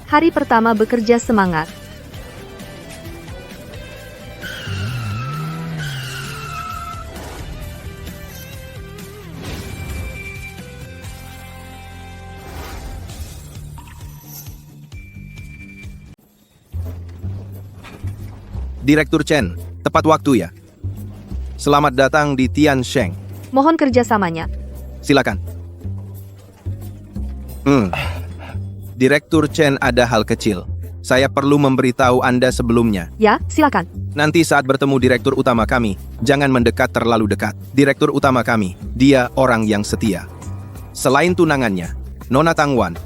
Hari pertama bekerja semangat. Direktur Chen, tepat waktu ya. Selamat datang di Tiansheng. Mohon kerjasamanya. Silakan. Direktur Chen, ada hal kecil. Saya perlu memberitahu Anda sebelumnya. Ya, silakan. Nanti saat bertemu direktur utama kami, jangan mendekat terlalu dekat. Direktur utama kami, dia orang yang setia. Selain tunangannya, Nona Tangwan,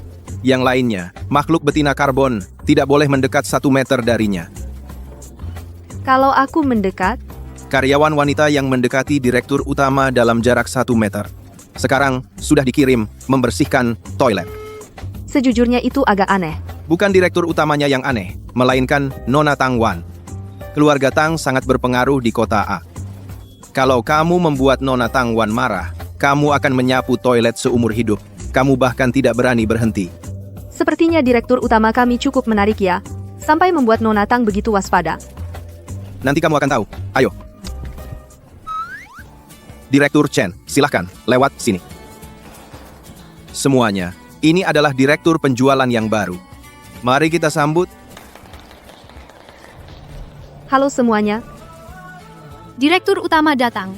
yang lainnya, makhluk betina karbon, tidak boleh mendekat 1 meter darinya. Kalau aku mendekat, Karyawan wanita yang mendekati direktur utama dalam jarak 1 meter. Sekarang sudah dikirim membersihkan toilet. sejujurnya itu agak aneh. Bukan direktur utamanya yang aneh, melainkan Nona Tangwan. Keluarga Tang sangat berpengaruh di kota A. Kalau kamu membuat Nona Tangwan marah, kamu akan menyapu toilet seumur hidup. Kamu bahkan tidak berani berhenti. Sepertinya direktur utama kami cukup menarik ya, sampai membuat Nona Tang begitu waspada. Nanti kamu akan tahu. Ayo. Direktur Chen, silahkan, lewat sini. Semuanya, ini adalah direktur penjualan yang baru. Mari kita sambut. Halo semuanya. Direktur utama datang.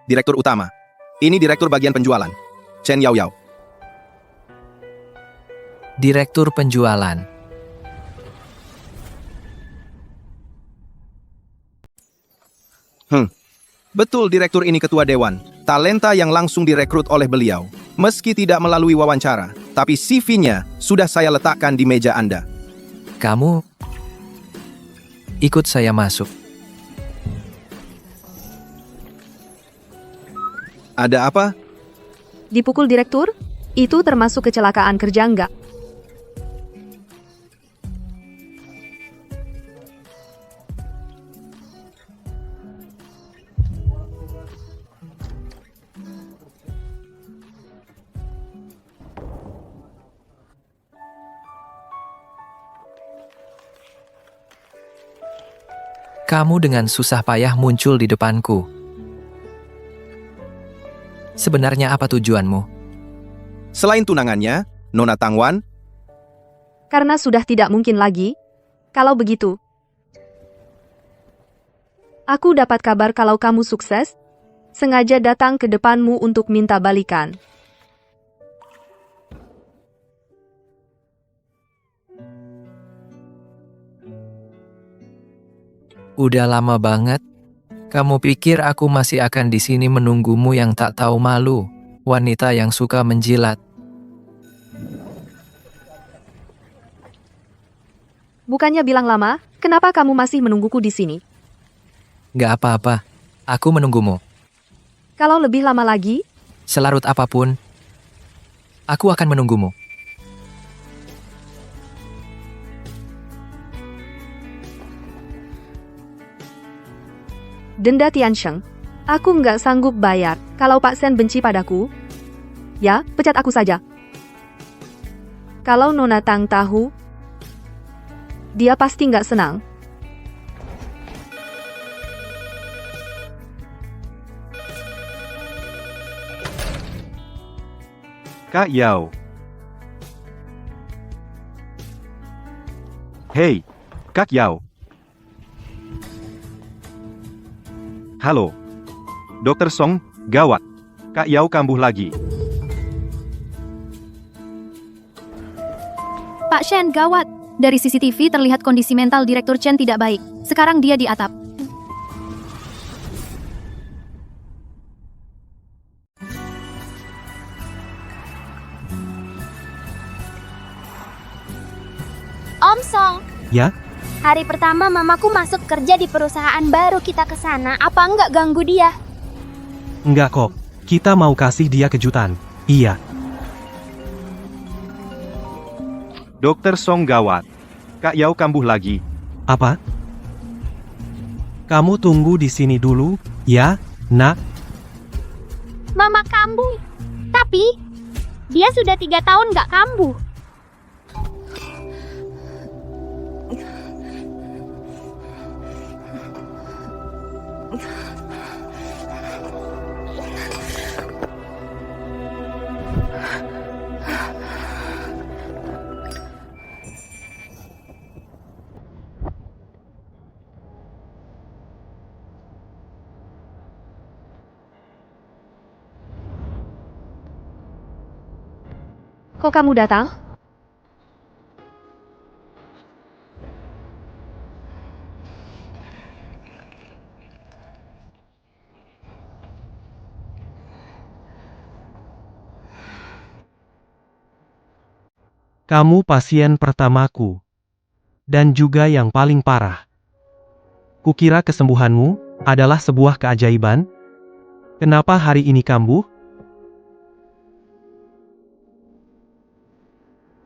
Direktur utama. Ini direktur bagian penjualan. Chen Yao Yao. Direktur penjualan. Betul, direktur ini ketua dewan. Talenta yang langsung direkrut oleh beliau. Meski tidak melalui wawancara, tapi CV-nya sudah saya letakkan di meja Anda. Kamu ikut saya masuk. Ada apa? Dipukul direktur? Itu termasuk kecelakaan kerja enggak? Kamu dengan susah payah muncul di depanku. Sebenarnya apa tujuanmu? Selain tunangannya, Nona Tangwan, Karena sudah tidak mungkin lagi. Kalau begitu, aku dapat kabar kalau kamu sukses, sengaja datang ke depanmu untuk minta balikan. Udah lama banget. Kamu pikir aku masih akan di sini menunggumu yang tak tahu malu, wanita yang suka menjilat. Bukannya bilang lama, kenapa kamu masih menungguku di sini? Gak apa-apa, aku menunggumu. Kalau lebih lama lagi, Selarut apapun, aku akan menunggumu. denda Tiansheng. Aku nggak sanggup bayar. Kalau Pak Sen benci padaku, ya, pecat aku saja. Kalau Nona Tang tahu, dia pasti nggak senang. Kak Yao. Hei, Kak Yao. Halo. Dokter Song, gawat. Kak Yao kambuh lagi. Pak Shen, gawat. Dari CCTV terlihat kondisi mental Direktur Chen tidak baik. Sekarang dia di atap. Om Song, Ya? hari pertama mamaku masuk kerja di perusahaan baru kita ke sana. Apa enggak ganggu dia? Enggak kok, kita mau kasih dia kejutan. Iya. Dokter Song gawat. Kak Yao kambuh lagi. Apa? Kamu tunggu di sini dulu, ya, nak? Mama kambuh. Tapi, dia sudah 3 tahun nggak kambuh. Kok kamu datang? Kamu pasien pertamaku. Dan juga yang paling parah. Kukira kesembuhanmu adalah sebuah keajaiban. Kenapa hari ini kambuh?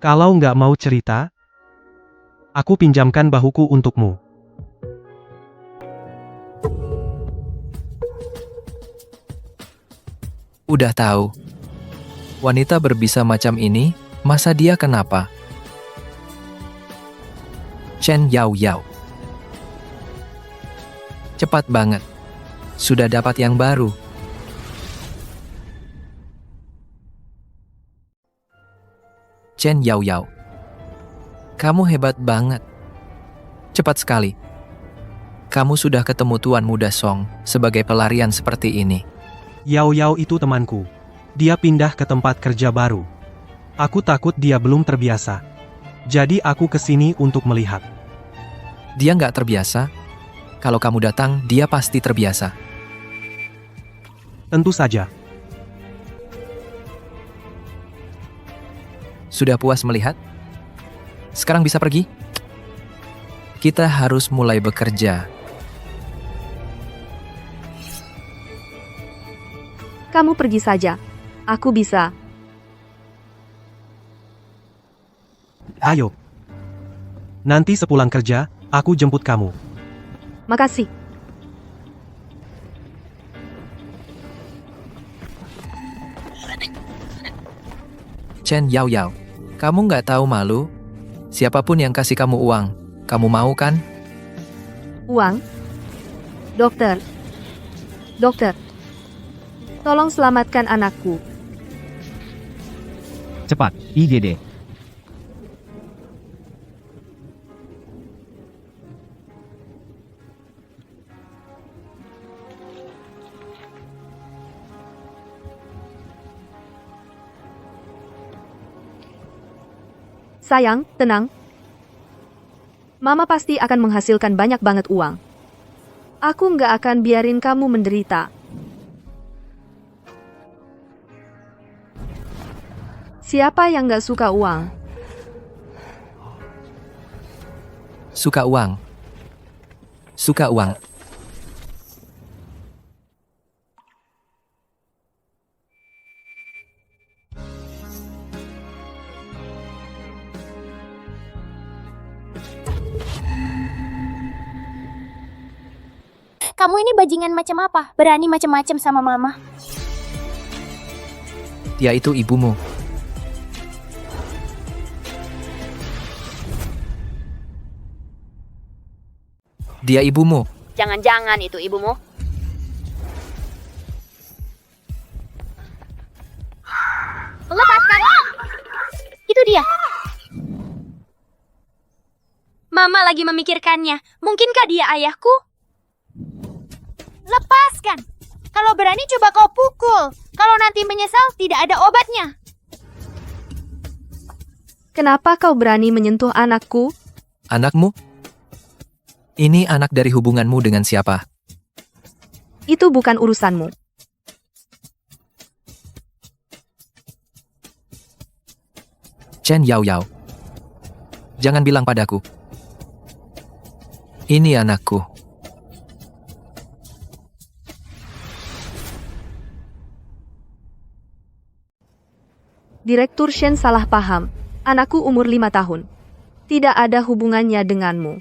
Kalau nggak mau cerita, aku pinjamkan bahuku untukmu. Udah tahu. Wanita berbisa macam ini, masa dia kenapa? Chen Yao Yao. Cepat banget. Sudah dapat yang baru. Chen Yao Yao. Kamu hebat banget. Cepat sekali. Kamu sudah ketemu Tuan Muda Song sebagai pelarian seperti ini. Yao Yao itu temanku. Dia pindah ke tempat kerja baru. Aku takut dia belum terbiasa. Jadi aku kesini untuk melihat. Dia nggak terbiasa. Kalau kamu datang, dia pasti terbiasa. Tentu saja. Sudah puas melihat? Sekarang bisa pergi? Kita harus mulai bekerja. Kamu pergi saja. Aku bisa. Ayo. Nanti sepulang kerja, aku jemput kamu. Makasih. Chen Yao Yao, kamu nggak tahu malu? Siapapun yang kasih kamu uang, kamu mau kan? Uang? Dokter. Dokter. Tolong selamatkan anakku. Cepat, IGD. Sayang, tenang. Mama pasti akan menghasilkan banyak banget uang. Aku nggak akan biarin kamu menderita. Siapa yang nggak suka uang? Suka uang. Suka uang. Kamu ini bajingan macam apa? Berani macam-macam sama mama. Dia itu ibumu. Dia ibumu. Jangan-jangan itu ibumu. Lepaskan! Itu dia. Mama lagi memikirkannya. Mungkinkah dia ayahku? Lepaskan! Kalau berani coba kau pukul. Kalau nanti menyesal, tidak ada obatnya. Kenapa kau berani menyentuh anakku? Anakmu? Ini anak dari hubunganmu dengan siapa? Itu bukan urusanmu. Chen Yao Yao. Jangan bilang padaku. Ini anakku. Direktur Shen salah paham. Anakku umur 5 tahun. Tidak ada hubungannya denganmu.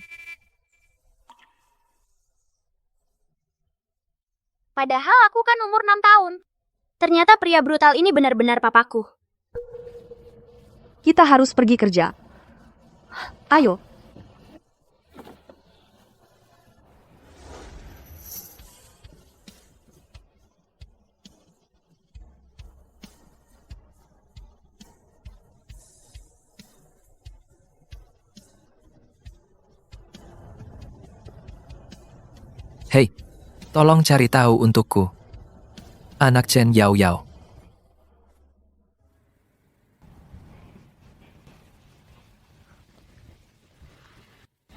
Padahal aku kan umur 6 tahun. Ternyata pria brutal ini benar-benar papaku. Kita harus pergi kerja. Ayo. Hei, tolong cari tahu untukku. Anak Chen Yao Yao.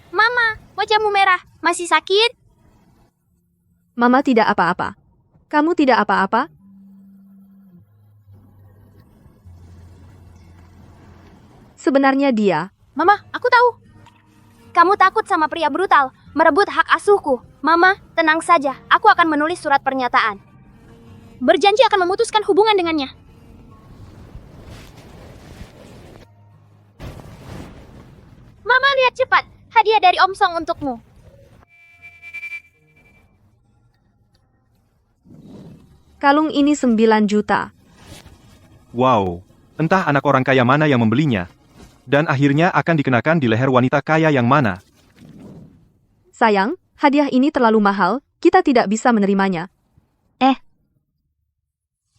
Mama, wajahmu merah. Masih sakit? Mama tidak apa-apa. Kamu tidak apa-apa? Sebenarnya dia. Mama, aku tahu. Kamu takut sama pria brutal, merebut hak asuhku. Mama, tenang saja. Aku akan menulis surat pernyataan. Berjanji akan memutuskan hubungan dengannya. Mama, lihat cepat. Hadiah dari Om Song untukmu. Kalung ini 9 juta. Wow, entah anak orang kaya mana yang membelinya. Dan akhirnya akan dikenakan di leher wanita kaya yang mana. Sayang, hadiah ini terlalu mahal, kita tidak bisa menerimanya.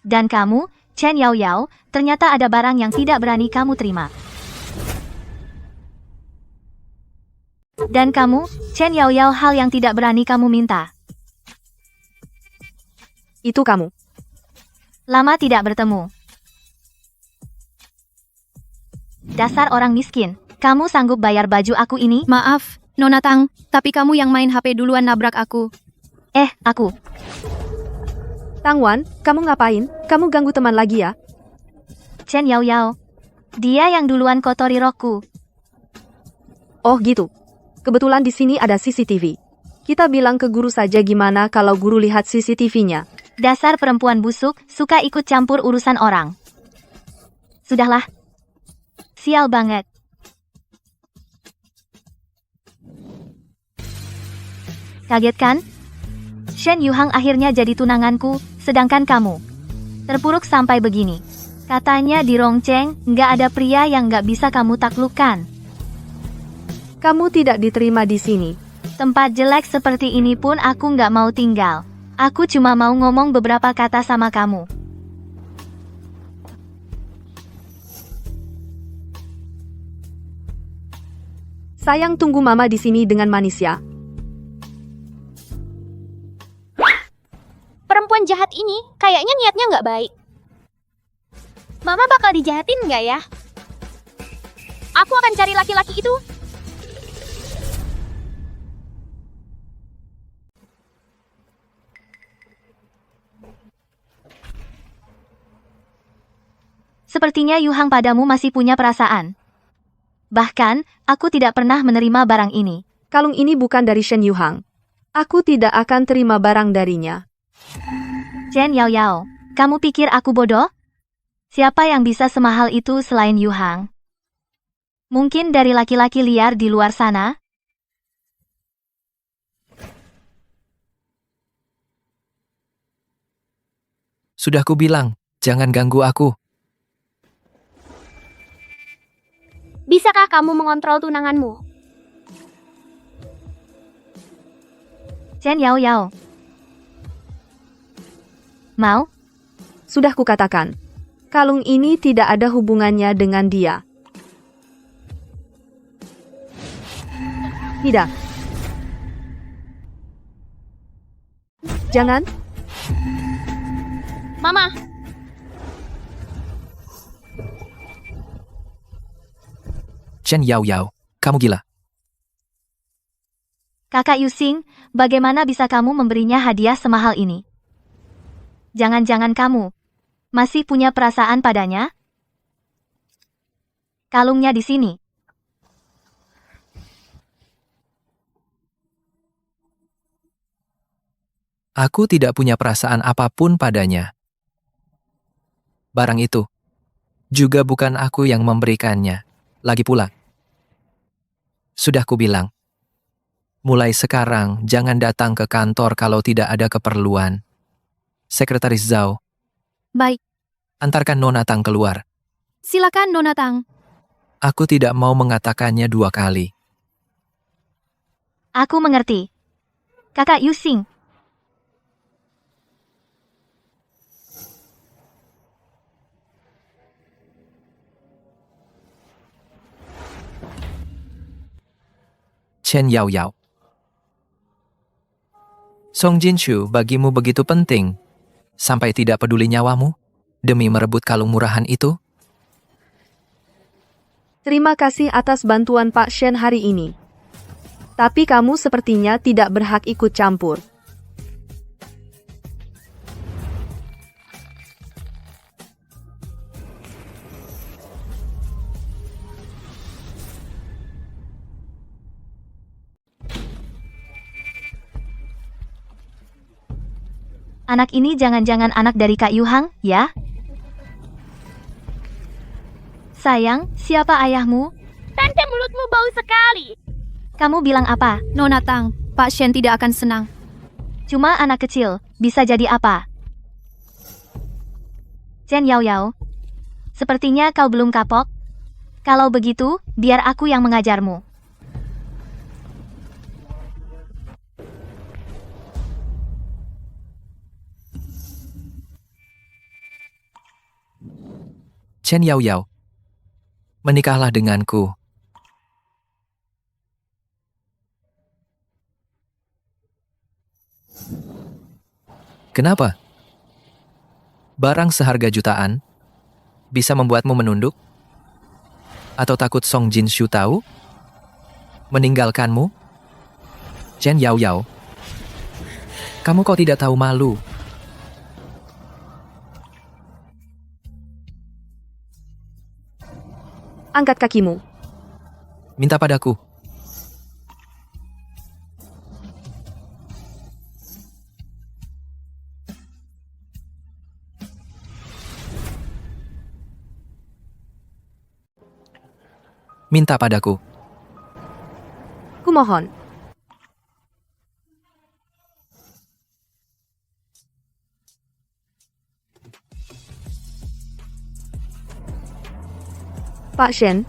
Dan kamu, Chen Yao Yao, ternyata ada barang yang tidak berani kamu terima. Dan kamu, Chen Yao Yao, hal yang tidak berani kamu minta. Itu kamu. Lama tidak bertemu. Dasar orang miskin. Kamu sanggup bayar baju aku ini? Maaf, Nona Tang, tapi kamu yang main HP duluan nabrak aku. Aku. Tang Wan, kamu ngapain? Kamu ganggu teman lagi ya? Chen Yao Yao. Dia yang duluan kotori rokku. Oh gitu. Kebetulan di sini ada CCTV. Kita bilang ke guru saja gimana kalau guru lihat CCTV-nya. Dasar perempuan busuk, suka ikut campur urusan orang. Sudahlah. Sial banget. Kaget kan? Shen Yuhang akhirnya jadi tunanganku, sedangkan kamu terpuruk sampai begini. Katanya di Rongcheng, nggak ada pria yang nggak bisa kamu taklukkan. Kamu tidak diterima di sini. Tempat jelek seperti ini pun aku nggak mau tinggal. Aku cuma mau ngomong beberapa kata sama kamu. Sayang, tunggu mama di sini dengan manis ya. Perempuan jahat ini kayaknya niatnya nggak baik. Mama bakal dijahatin nggak ya? Aku akan cari laki-laki itu. Sepertinya Yuhang padamu masih punya perasaan. Bahkan, aku tidak pernah menerima barang ini. Kalung ini bukan dari Shen Yuhang. Aku tidak akan terima barang darinya. Chen Yao Yao, kamu pikir aku bodoh? Siapa yang bisa semahal itu selain Yuhang? Mungkin dari laki-laki liar di luar sana? Sudah kubilang, jangan ganggu aku. Bisakah kamu mengontrol tunanganmu? Chen Yao Yao. Mau? Sudah kukatakan. Kalung ini tidak ada hubungannya dengan dia. Tidak. Jangan. Mama, Chen Yao Yao, kamu gila. Kakak Yusing, bagaimana bisa kamu memberinya hadiah semahal ini? Jangan-jangan kamu masih punya perasaan padanya? Kalungnya di sini. Aku tidak punya perasaan apapun padanya. Barang itu juga bukan aku yang memberikannya. Lagi pula, sudah kubilang, mulai sekarang jangan datang ke kantor kalau tidak ada keperluan. Sekretaris Zhao, Baik, Antarkan Nona Tang keluar. silakan Nona Tang. Aku tidak mau mengatakannya 2 kali. Aku mengerti. Kakak Yusing, Chen Yao Yao. Song Jinshu bagimu begitu penting, sampai tidak peduli nyawamu, demi merebut kalung murahan itu? Terima kasih atas bantuan Pak Shen hari ini. Tapi kamu sepertinya tidak berhak ikut campur. anak ini jangan-jangan anak dari Kak Yuhang, ya? Sayang, siapa ayahmu? Tante, mulutmu bau sekali. Kamu bilang apa? Nona Tang, Pak Shen tidak akan senang. Cuma anak kecil, bisa jadi apa? Chen Yao Yao, sepertinya kau belum kapok. Kalau begitu, biar aku yang mengajarmu. Chen Yao Yao, menikahlah denganku. Kenapa? Barang seharga jutaan bisa membuatmu menunduk? Atau takut Song Jinshu tahu? Meninggalkanmu? Chen Yao Yao, kamu kok tidak tahu malu? Angkat kakimu. Minta padaku. Minta padaku. Kumohon. Pak Shen,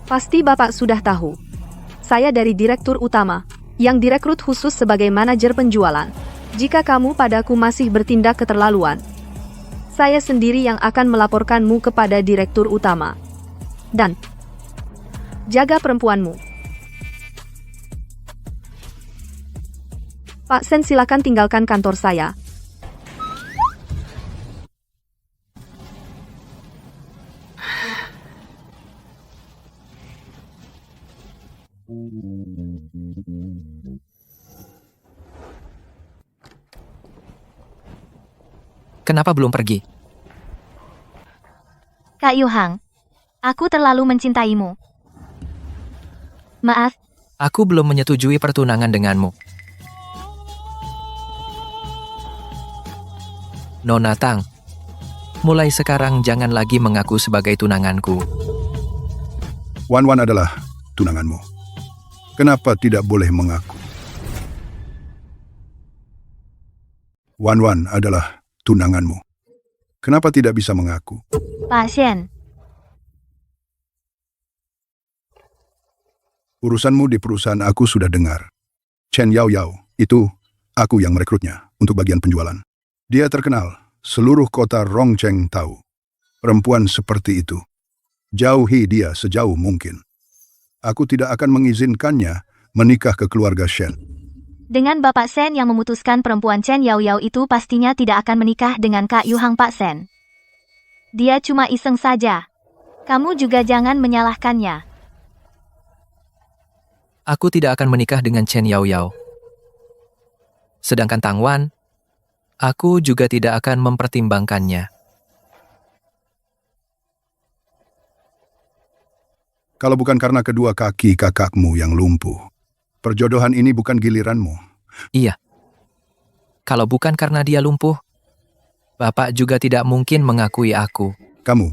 pasti Bapak sudah tahu. Saya dari Direktur Utama, yang direkrut khusus sebagai manajer penjualan. Jika kamu padaku masih bertindak keterlaluan, saya sendiri yang akan melaporkanmu kepada Direktur Utama. Dan jaga perempuanmu. Pak Shen, silakan tinggalkan kantor saya. Kenapa belum pergi? Kak Yuhang, aku terlalu mencintaimu. Maaf, Aku belum menyetujui pertunangan denganmu. Nona Tang, mulai sekarang jangan lagi mengaku sebagai tunanganku. Wan Wan adalah tunanganmu. Kenapa tidak boleh mengaku? Wan Wan adalah tunanganmu. Kenapa tidak bisa mengaku? Pak Shen. Urusanmu di perusahaan aku sudah dengar. Chen Yao Yao, itu aku yang merekrutnya untuk bagian penjualan. Dia terkenal, seluruh kota Rongcheng tahu. Perempuan seperti itu. Jauhi dia sejauh mungkin. Aku tidak akan mengizinkannya menikah ke keluarga Shen. Dengan Bapak Shen yang memutuskan perempuan Chen Yao Yao itu pastinya tidak akan menikah dengan Kak Yuhang Pak Shen. Dia cuma iseng saja. Kamu juga jangan menyalahkannya. Aku tidak akan menikah dengan Chen Yao Yao. Sedangkan Tang Wan, aku juga tidak akan mempertimbangkannya. Kalau bukan karena kedua kaki kakakmu yang lumpuh, perjodohan ini bukan giliranmu. Iya. Kalau bukan karena dia lumpuh, Bapak juga tidak mungkin mengakui aku. Kamu,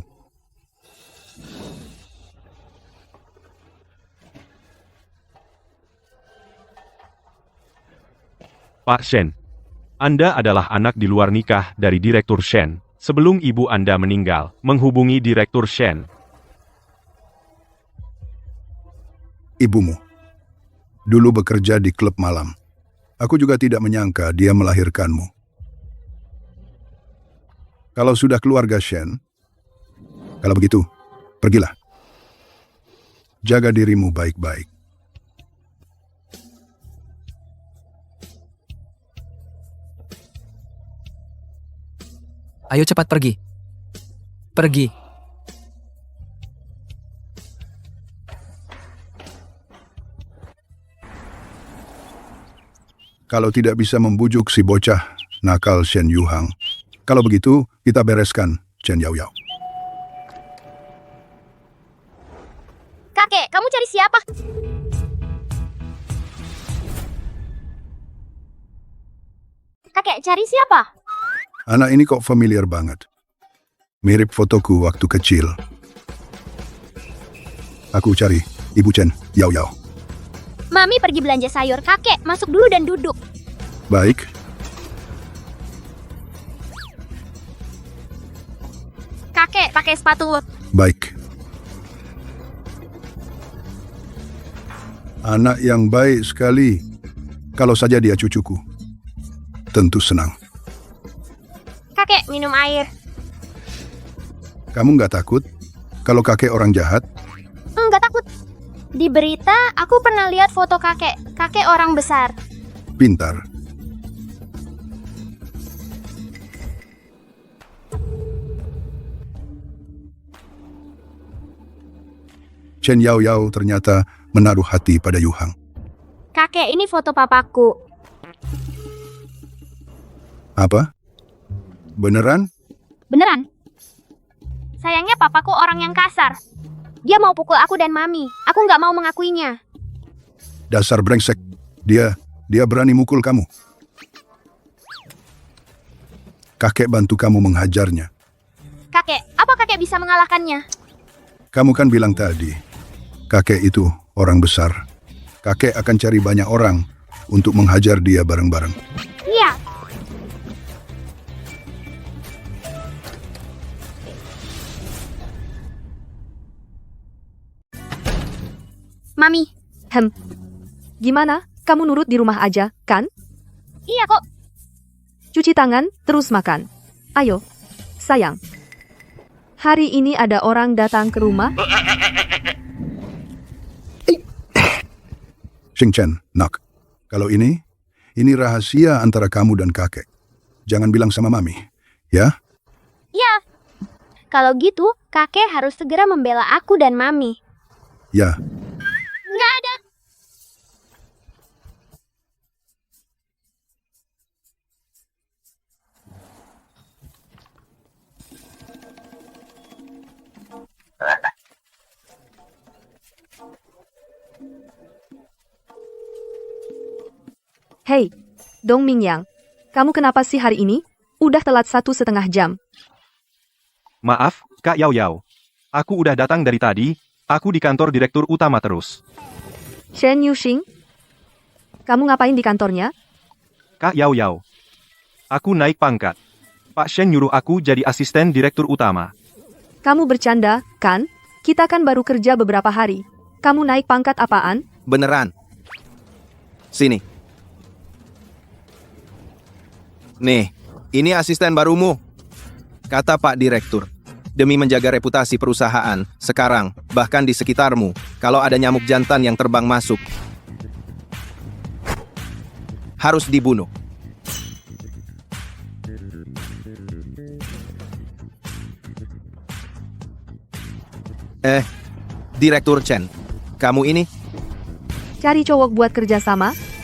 Pak Shen, Anda adalah anak di luar nikah dari Direktur Shen. Sebelum ibu Anda meninggal, menghubungi Direktur Shen. Ibumu. Dulu bekerja di klub malam. Aku juga tidak menyangka dia melahirkanmu. Kalau sudah keluarga Shen, kalau begitu, pergilah. Jaga dirimu baik-baik. Ayo cepat pergi. Pergi. Kalau tidak bisa membujuk si bocah nakal Shen Yuhang, kalau begitu kita bereskan Chen Yaoyao. Kakek, kamu cari siapa? Kakek, cari siapa? Anak ini kok familiar banget. Mirip fotoku waktu kecil. Aku cari Ibu Chen Yaoyao. Mami pergi belanja sayur. Kakek, masuk dulu dan duduk. Baik. Kakek, pakai sepatu. Baik. Anak yang baik sekali. Kalau saja dia cucuku. Tentu senang. Kakek, minum air. Kamu nggak takut kalau kakek orang jahat? Enggak takut. Di berita, aku pernah lihat foto kakek. Kakek orang besar. Pintar. Chen Yaoyao ternyata menaruh hati pada Yuhang. Kakek, ini foto papaku. Apa? Beneran? Beneran? Sayangnya papaku orang yang kasar. Dia mau pukul aku dan mami. Aku nggak mau mengakuinya. Dasar brengsek. Dia berani mukul kamu. Kakek bantu kamu menghajarnya. Kakek, apa kakek bisa mengalahkannya? Kamu kan bilang tadi, kakek itu orang besar. Kakek akan cari banyak orang untuk menghajar dia bareng-bareng. Iya. Mami. Gimana? Kamu nurut di rumah aja, kan? Iya kok. Cuci tangan, terus makan. Ayo, sayang. Hari ini ada orang datang ke rumah. Xing Chen, nak. Kalau ini rahasia antara kamu dan kakek. Jangan bilang sama mami, ya? Iya. Kalau gitu, kakek harus segera membela aku dan mami. Ya. Nggak ada. Hei, Dong Mingyang. Kamu kenapa sih hari ini? Udah telat 1,5 jam. Maaf, Kak Yaoyao. Aku udah datang dari tadi, aku di kantor Direktur Utama terus. Shen Yuxing? Kamu ngapain di kantornya? Kak Yaoyao. Aku naik pangkat. Pak Shen nyuruh aku jadi asisten Direktur Utama. Kamu bercanda, kan? Kita kan baru kerja beberapa hari. Kamu naik pangkat apaan? Beneran. Sini. Nih, ini asisten barumu. Kata Pak Direktur. Demi menjaga reputasi perusahaan, sekarang, bahkan di sekitarmu, kalau ada nyamuk jantan yang terbang masuk, harus dibunuh. Direktur Chen, kamu ini? Cari cowok buat kerjasama?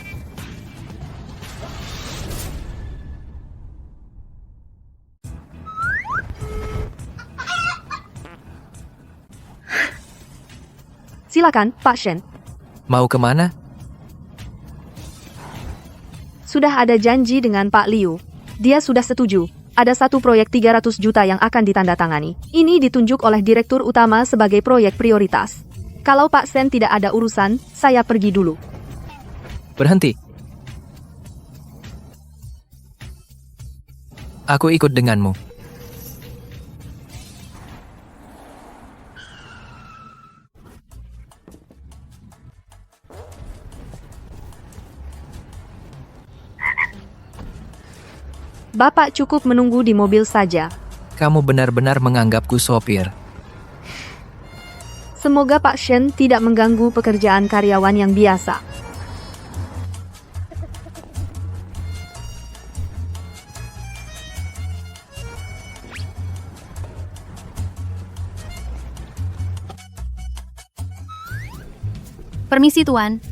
Silakan, Pak Shen. Mau kemana? Sudah ada janji dengan Pak Liu. Dia sudah setuju. Ada satu proyek 300 juta yang akan ditandatangani. Ini ditunjuk oleh Direktur Utama sebagai proyek prioritas. Kalau Pak Shen tidak ada urusan, saya pergi dulu. Berhenti. Aku ikut denganmu. Bapak cukup menunggu di mobil saja. Kamu benar-benar menganggapku sopir. Semoga Pak Shen tidak mengganggu pekerjaan karyawan yang biasa. Permisi Tuan.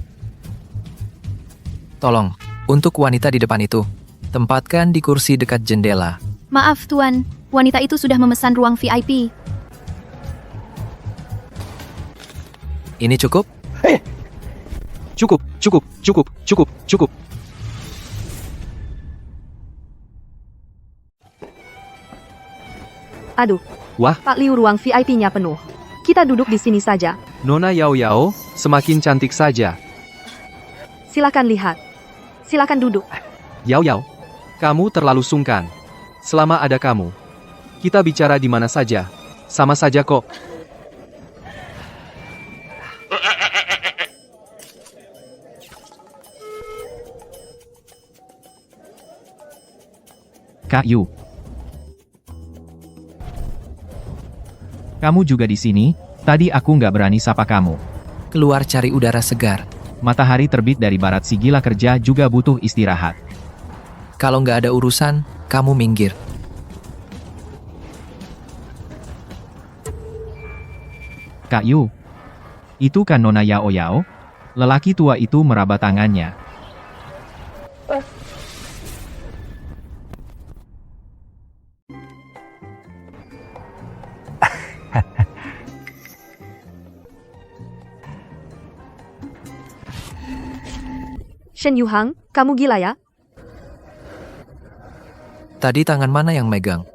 Tolong, untuk wanita di depan itu, tempatkan di kursi dekat jendela. Maaf Tuan, wanita itu sudah memesan ruang VIP. Ini cukup? Cukup, cukup, cukup, cukup, cukup. Aduh, Wah, Pak Liu, ruang VIP-nya penuh. Kita duduk di sini saja. Nona Yao Yao, semakin cantik saja. Silakan lihat. Silakan duduk. Yao Yao, kamu terlalu sungkan. Selama ada kamu, kita bicara di mana saja. Sama saja kok. Kak Yu. Kamu juga di sini? Tadi aku nggak berani sapa kamu. Keluar cari udara segar. Matahari terbit dari barat, si gila kerja juga butuh istirahat. Kalau nggak ada urusan, kamu minggir. Kak Yu. Itu kan Nona Yao Yao? Lelaki tua itu meraba tangannya. Shen Yuhang, kamu gila ya? Tadi tangan mana yang megang?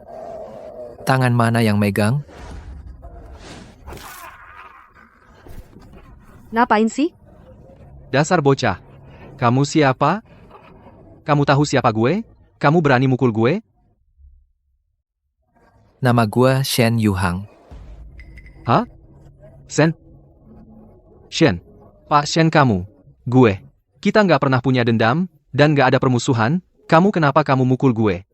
Tangan mana yang megang? Ngapain sih? Dasar bocah. Kamu siapa? Kamu tahu siapa gue? Kamu berani mukul gue? Nama gua Shen Yuhang. Hah? Shen? Shen. Pak Shen kamu. Gue. Kita nggak pernah punya dendam, dan nggak ada permusuhan. Kenapa kamu mukul gue?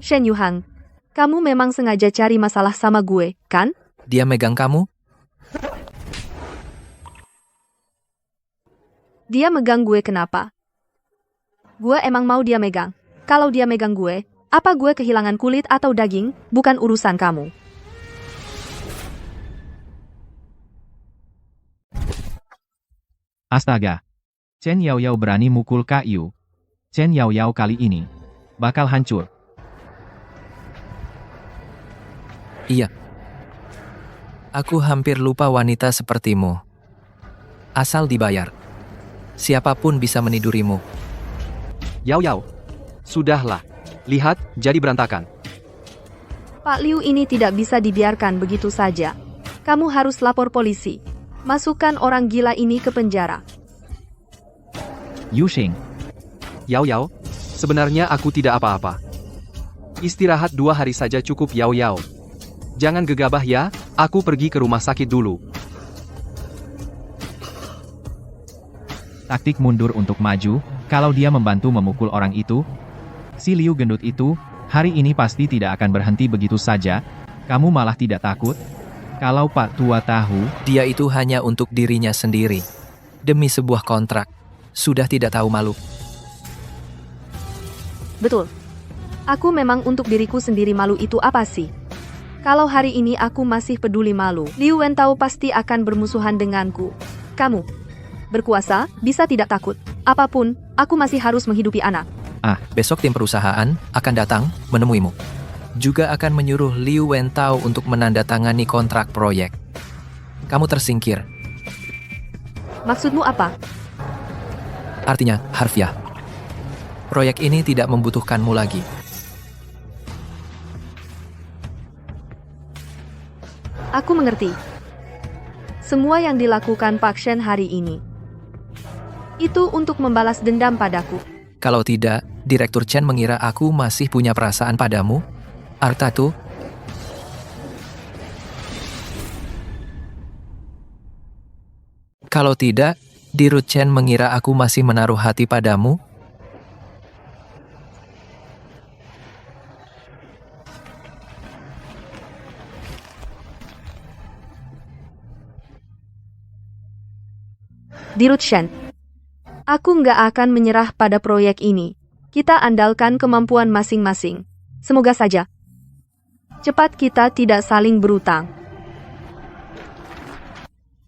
Shen Yuhang, kamu memang sengaja cari masalah sama gue, kan? Dia megang kamu? Dia megang gue kenapa? Gue emang mau dia megang. Kalau dia megang gue, apa gue kehilangan kulit atau daging, bukan urusan kamu. Astaga. Chen Yao Yao berani mukul Kak Yu. Chen Yao Yao kali ini bakal hancur. Iya. Aku hampir lupa wanita sepertimu. Asal dibayar. Siapapun bisa menidurimu. Yao Yao. Sudahlah. Lihat, jadi berantakan. Pak Liu ini tidak bisa dibiarkan begitu saja. Kamu harus lapor polisi. Masukkan orang gila ini ke penjara. Yu Xing. Yao Yao, sebenarnya aku tidak apa-apa. Istirahat 2 hari saja cukup Yao Yao. Jangan gegabah ya, aku pergi ke rumah sakit dulu. Taktik mundur untuk maju, kalau dia membantu memukul orang itu. Si Liu gendut itu, hari ini pasti tidak akan berhenti begitu saja. Kamu malah tidak takut? Kalau Pak Tua tahu, Dia itu hanya untuk dirinya sendiri. Demi sebuah kontrak. Sudah tidak tahu malu. Betul. Aku memang untuk diriku sendiri malu itu apa sih? Kalau hari ini aku masih peduli malu, Liu Wentao pasti akan bermusuhan denganku. Kamu berkuasa, bisa tidak takut. Apapun, aku masih harus menghidupi anak. Besok tim perusahaan akan datang menemuimu. Juga akan menyuruh Liu Wentao untuk menandatangani kontrak proyek. Kamu tersingkir. Maksudmu apa? Artinya, harfiah. Proyek ini tidak membutuhkanmu lagi. Aku mengerti. Semua yang dilakukan Pak Shen hari ini, itu untuk membalas dendam padaku. Kalau tidak, Direktur Chen mengira aku masih punya perasaan padamu? Artatu? Kalau tidak, Dirut Chen mengira aku masih menaruh hati padamu? Dirut Shen. Aku nggak akan menyerah pada proyek ini. Kita andalkan kemampuan masing-masing. Semoga saja. Cepat kita tidak saling berutang.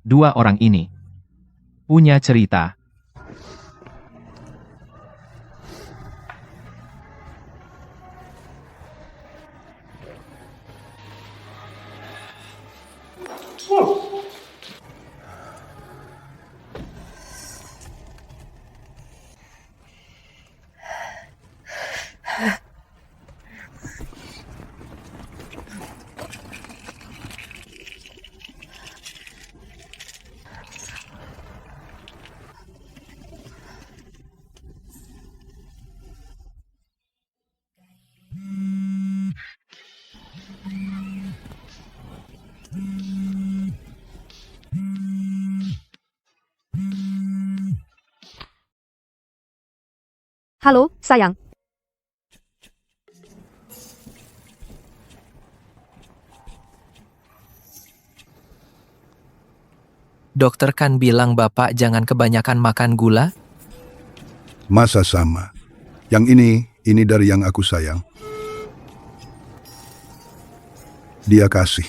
Dua orang ini punya cerita. Halo, sayang. Dokter kan bilang Bapak jangan kebanyakan makan gula? Masa sama. Yang ini dari yang aku sayang. Dia kasih.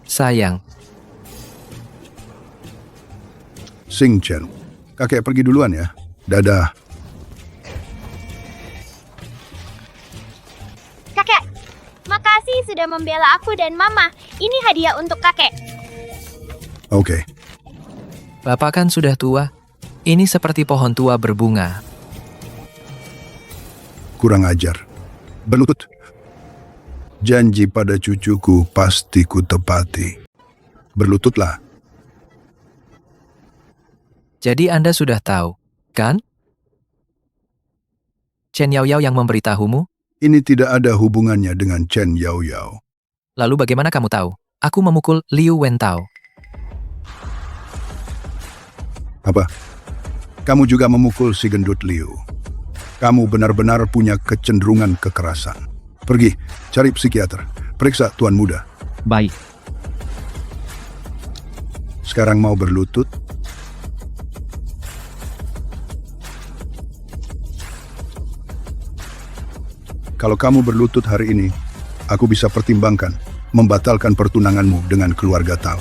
Sayang. Sing Chen. Kakek pergi duluan ya. Dadah. Kakek, makasih sudah membela aku dan Mama. Ini hadiah untuk kakek. Oke. Bapak kan sudah tua. Ini seperti pohon tua berbunga. Kurang ajar. Berlutut. Janji pada cucuku pasti ku tepati. Berlututlah. Jadi Anda sudah tahu, kan? Chen Yaoyao yang memberitahumu? Ini tidak ada hubungannya dengan Chen Yaoyao. Lalu bagaimana kamu tahu? Aku memukul Liu Wentao. Apa? Kamu juga memukul si gendut Liu. Kamu benar-benar punya kecenderungan kekerasan. Pergi, cari psikiater. Periksa Tuan Muda. Baik. Sekarang mau berlutut? Kalau kamu berlutut hari ini, aku bisa pertimbangkan membatalkan pertunanganmu dengan keluarga Tao.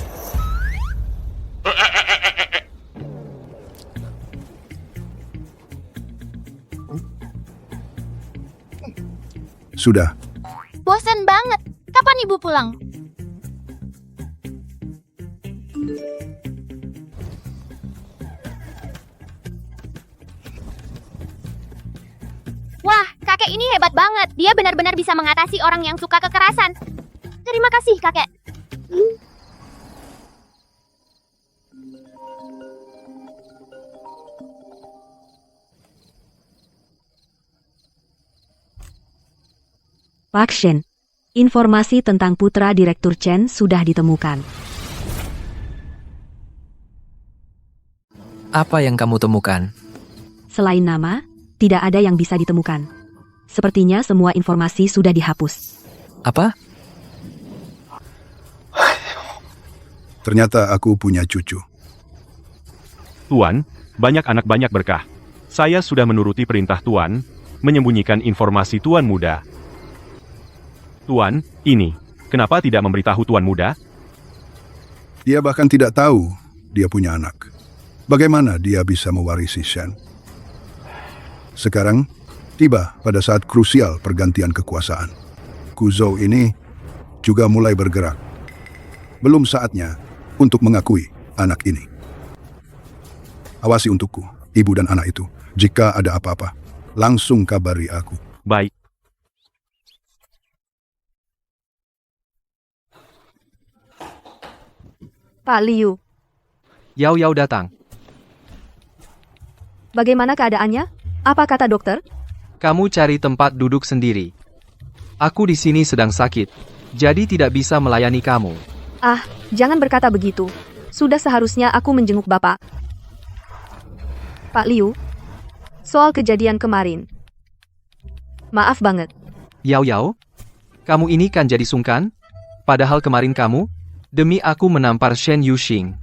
Sudah. Bosan banget. Kapan ibu pulang? Wah, kakek ini hebat banget. Dia benar-benar bisa mengatasi orang yang suka kekerasan. Terima kasih, kakek. Pak Shen, informasi tentang putra Direktur Chen sudah ditemukan. Apa yang kamu temukan? Selain nama, tidak ada yang bisa ditemukan. Sepertinya semua informasi sudah dihapus. Apa? Ternyata aku punya cucu. Tuan, banyak anak banyak berkah. Saya sudah menuruti perintah Tuan, menyembunyikan informasi Tuan Muda. Tuan, ini, kenapa tidak memberitahu Tuan Muda? Dia bahkan tidak tahu dia punya anak. Bagaimana dia bisa mewarisi Shen? Sekarang, tiba pada saat krusial pergantian kekuasaan. Kuzhou ini juga mulai bergerak. Belum saatnya untuk mengakui anak ini. Awasi untukku, ibu dan anak itu. Jika ada apa-apa, langsung kabari aku. Baik. Pak Liu, Yao Yao datang. bagaimana keadaannya? Apa kata dokter? Kamu cari tempat duduk sendiri. Aku di sini sedang sakit, jadi tidak bisa melayani kamu. Ah, jangan berkata begitu. Sudah seharusnya aku menjenguk Bapak. Pak Liu, soal kejadian kemarin. Maaf banget. Yao Yao, kamu ini kan jadi sungkan? Padahal kemarin kamu, demi aku menampar Shen Yuxing.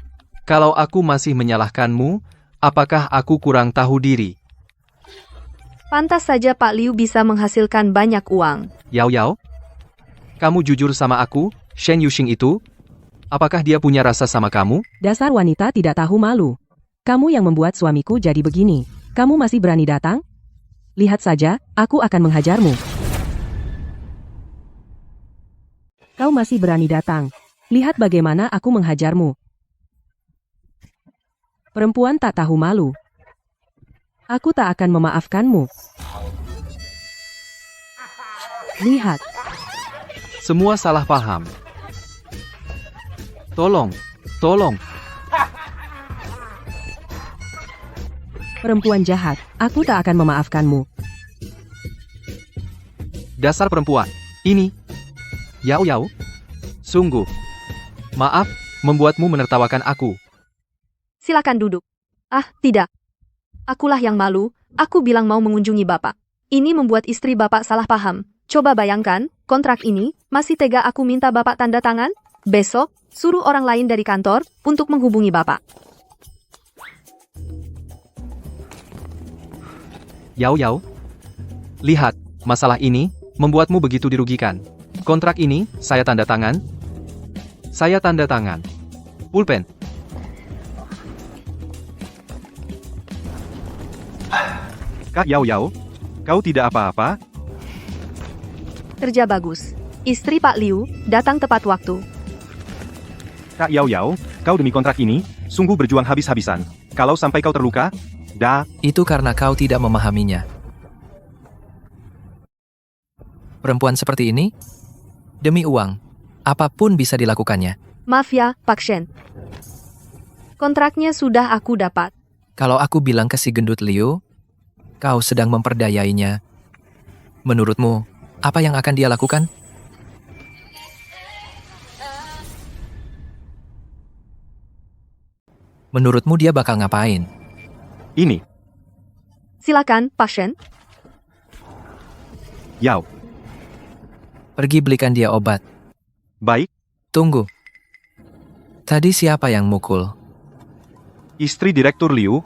Kalau aku masih menyalahkanmu, apakah aku kurang tahu diri? Pantas saja Pak Liu bisa menghasilkan banyak uang. Yao Yao? Kamu jujur sama aku, Shen Yuxing itu? Apakah dia punya rasa sama kamu? Dasar wanita tidak tahu malu. Kamu yang membuat suamiku jadi begini. Kamu masih berani datang? Lihat saja, aku akan menghajarmu. Kau masih berani datang. Lihat bagaimana aku menghajarmu. Perempuan tak tahu malu. Aku tak akan memaafkanmu. Lihat. Semua salah paham. Tolong, tolong. Perempuan jahat, aku tak akan memaafkanmu. Dasar perempuan. Ini. Yao Yao. Sungguh. Maaf, membuatmu menertawakan aku. Silakan duduk. Ah, tidak. Akulah yang malu, aku bilang mau mengunjungi Bapak. Ini membuat istri Bapak salah paham. Coba bayangkan, kontrak ini, masih tega aku minta Bapak tanda tangan? Besok, suruh orang lain dari kantor, untuk menghubungi Bapak. Yao Yao. Lihat, masalah ini, membuatmu begitu dirugikan. Kontrak ini, saya tanda tangan. Saya tanda tangan. Pulpen. Kak Yao Yao, kau tidak apa-apa? Kerja bagus. Istri Pak Liu, datang tepat waktu. Kak Yao Yao, kau demi kontrak ini, sungguh berjuang habis-habisan. Kalau sampai kau terluka, Itu karena kau tidak memahaminya. Perempuan seperti ini, demi uang, apapun bisa dilakukannya. Maaf ya, Pak Shen. Kontraknya sudah aku dapat. Kalau aku bilang ke si gendut Liu, kau sedang memperdayainya. Menurutmu, apa yang akan dia lakukan? Menurutmu dia bakal ngapain? ini, Silakan, Pak Shen. Yao. Pergi belikan dia obat. Baik, Tunggu. Tadi siapa yang mukul? istri Direktur Liu.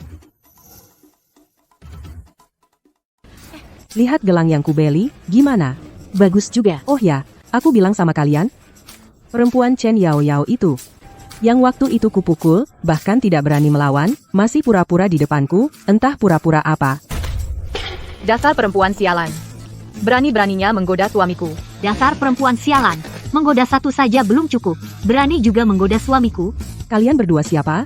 Lihat gelang yang kubeli, gimana? Bagus juga. Oh ya, aku bilang sama kalian. Perempuan Chen Yao Yao itu. Yang waktu itu kupukul, bahkan tidak berani melawan, masih pura-pura di depanku, entah pura-pura apa. Dasar perempuan sialan. Berani-beraninya menggoda suamiku. Dasar perempuan sialan. Menggoda satu saja belum cukup. Berani juga menggoda suamiku. Kalian berdua siapa?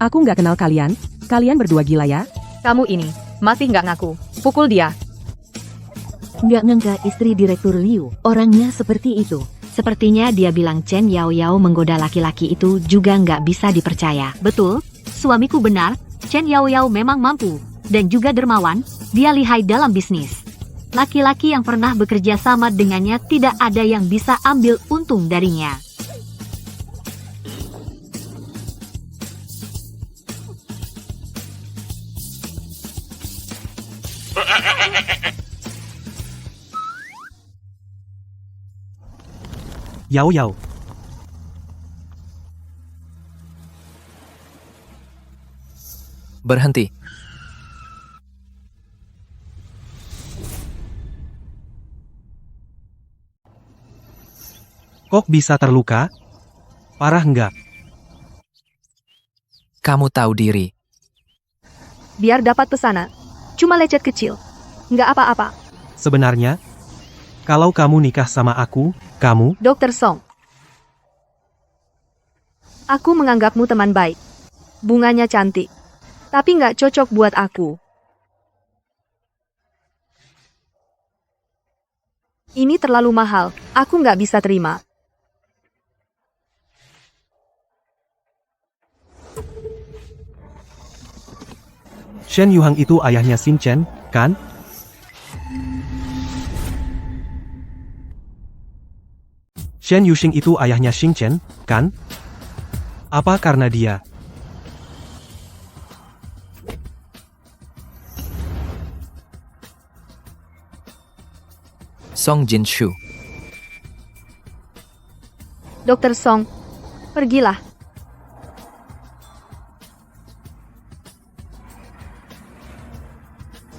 Aku nggak kenal kalian. Kalian berdua gila ya? Kamu ini, masih nggak ngaku. Pukul dia. Nggak nyangka istri Direktur Liu, orangnya seperti itu. Sepertinya dia bilang Chen Yao Yao menggoda laki-laki itu juga nggak bisa dipercaya. Betul, suamiku benar, Chen Yao Yao memang mampu, dan juga dermawan, dia lihai dalam bisnis. Laki-laki yang pernah bekerja sama dengannya tidak ada yang bisa ambil untung darinya. Yao Yao. Berhenti. Kok bisa terluka? Parah nggak? Kamu tahu diri. Biar dapat pesanan. Cuma lecet kecil. Nggak apa-apa. Sebenarnya, kalau kamu nikah sama aku, kamu... Dr. Song. Aku menganggapmu teman baik. Bunganya cantik. Tapi nggak cocok buat aku. Ini terlalu mahal. Aku nggak bisa terima. Shen Yuhang itu ayahnya Xin Chen, kan? Shen Yuxing itu ayahnya Xin Chen, kan? Apa karena dia? Song Jinshu. Dr. Song, pergilah.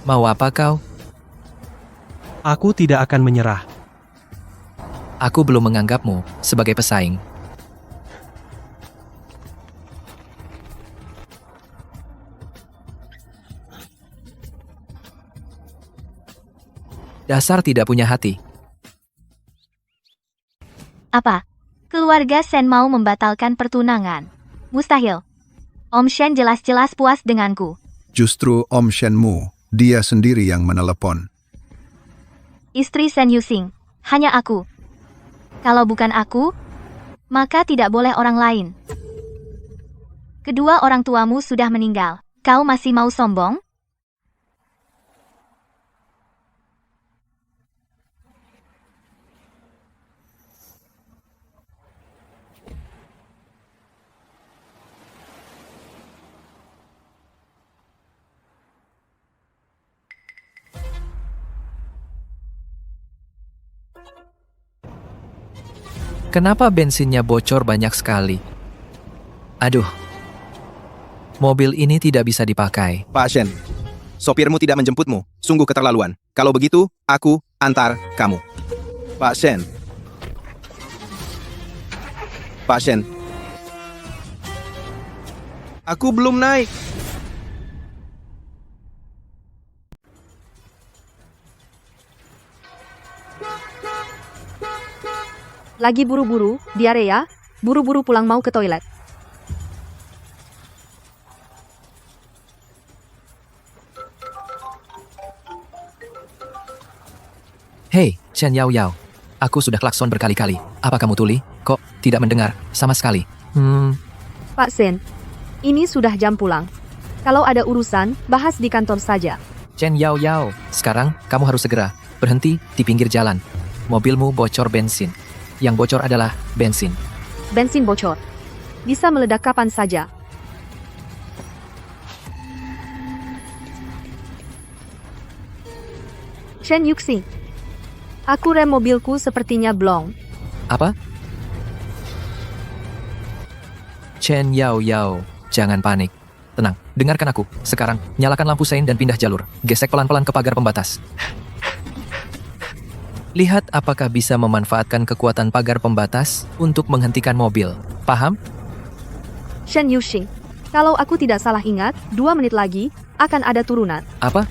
Mau apa kau? Aku tidak akan menyerah. Aku belum menganggapmu sebagai pesaing. Dasar tidak punya hati. Apa? Keluarga Shen mau membatalkan pertunangan? Mustahil. Om Shen jelas-jelas puas denganku. Justru Om Shenmu, dia sendiri yang menelepon. Istri Shen Yuxing, hanya aku. Kalau bukan aku, maka tidak boleh orang lain. Kedua orang tuamu sudah meninggal. Kau masih mau sombong? Kenapa bensinnya bocor banyak sekali? Aduh. Mobil ini tidak bisa dipakai. Pak Shen, sopirmu tidak menjemputmu. Sungguh keterlaluan. Kalau begitu, aku antar kamu. Pak Shen. Pak Shen. Aku belum naik. Lagi buru-buru, diarea, buru-buru pulang mau ke toilet. Hei, Shen Yao Yao. Aku sudah klakson berkali-kali. Apa kamu tuli? Kok tidak mendengar sama sekali? Pak Shen, ini sudah jam pulang. Kalau ada urusan, bahas di kantor saja. Shen Yao Yao, sekarang kamu harus segera berhenti di pinggir jalan. Mobilmu bocor bensin. Yang bocor adalah bensin. Bensin bocor. Bisa meledak kapan saja. Shen Yuxing. Aku rem mobilku sepertinya blong. Apa? Shen Yao Yao, jangan panik. Tenang, dengarkan aku. Sekarang, nyalakan lampu sein dan pindah jalur. Gesek pelan-pelan ke pagar pembatas. Lihat apakah bisa memanfaatkan kekuatan pagar pembatas untuk menghentikan mobil. Paham? Shen Yuxing. Kalau aku tidak salah ingat, 2 menit lagi, akan ada turunan. Apa?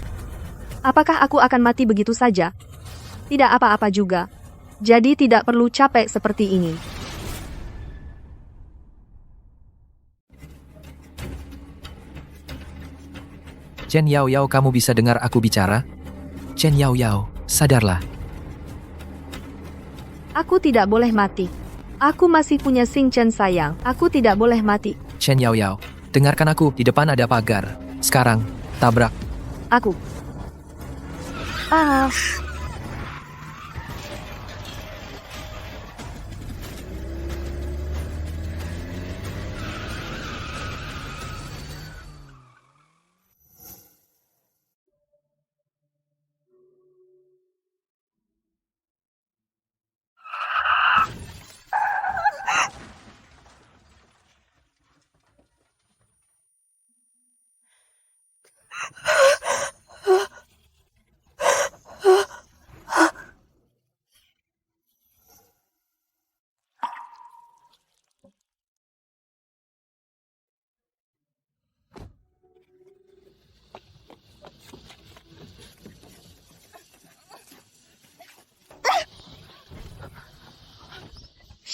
Apakah aku akan mati begitu saja? Tidak apa-apa juga. Jadi tidak perlu capek seperti ini. Shen Yao Yao, kamu bisa dengar aku bicara? Shen Yao Yao, sadarlah. Aku tidak boleh mati. Aku masih punya Xing Chen sayang. Aku tidak boleh mati. Shen Yao Yao, dengarkan aku, di depan ada pagar. Sekarang, tabrak. Aku. Ah.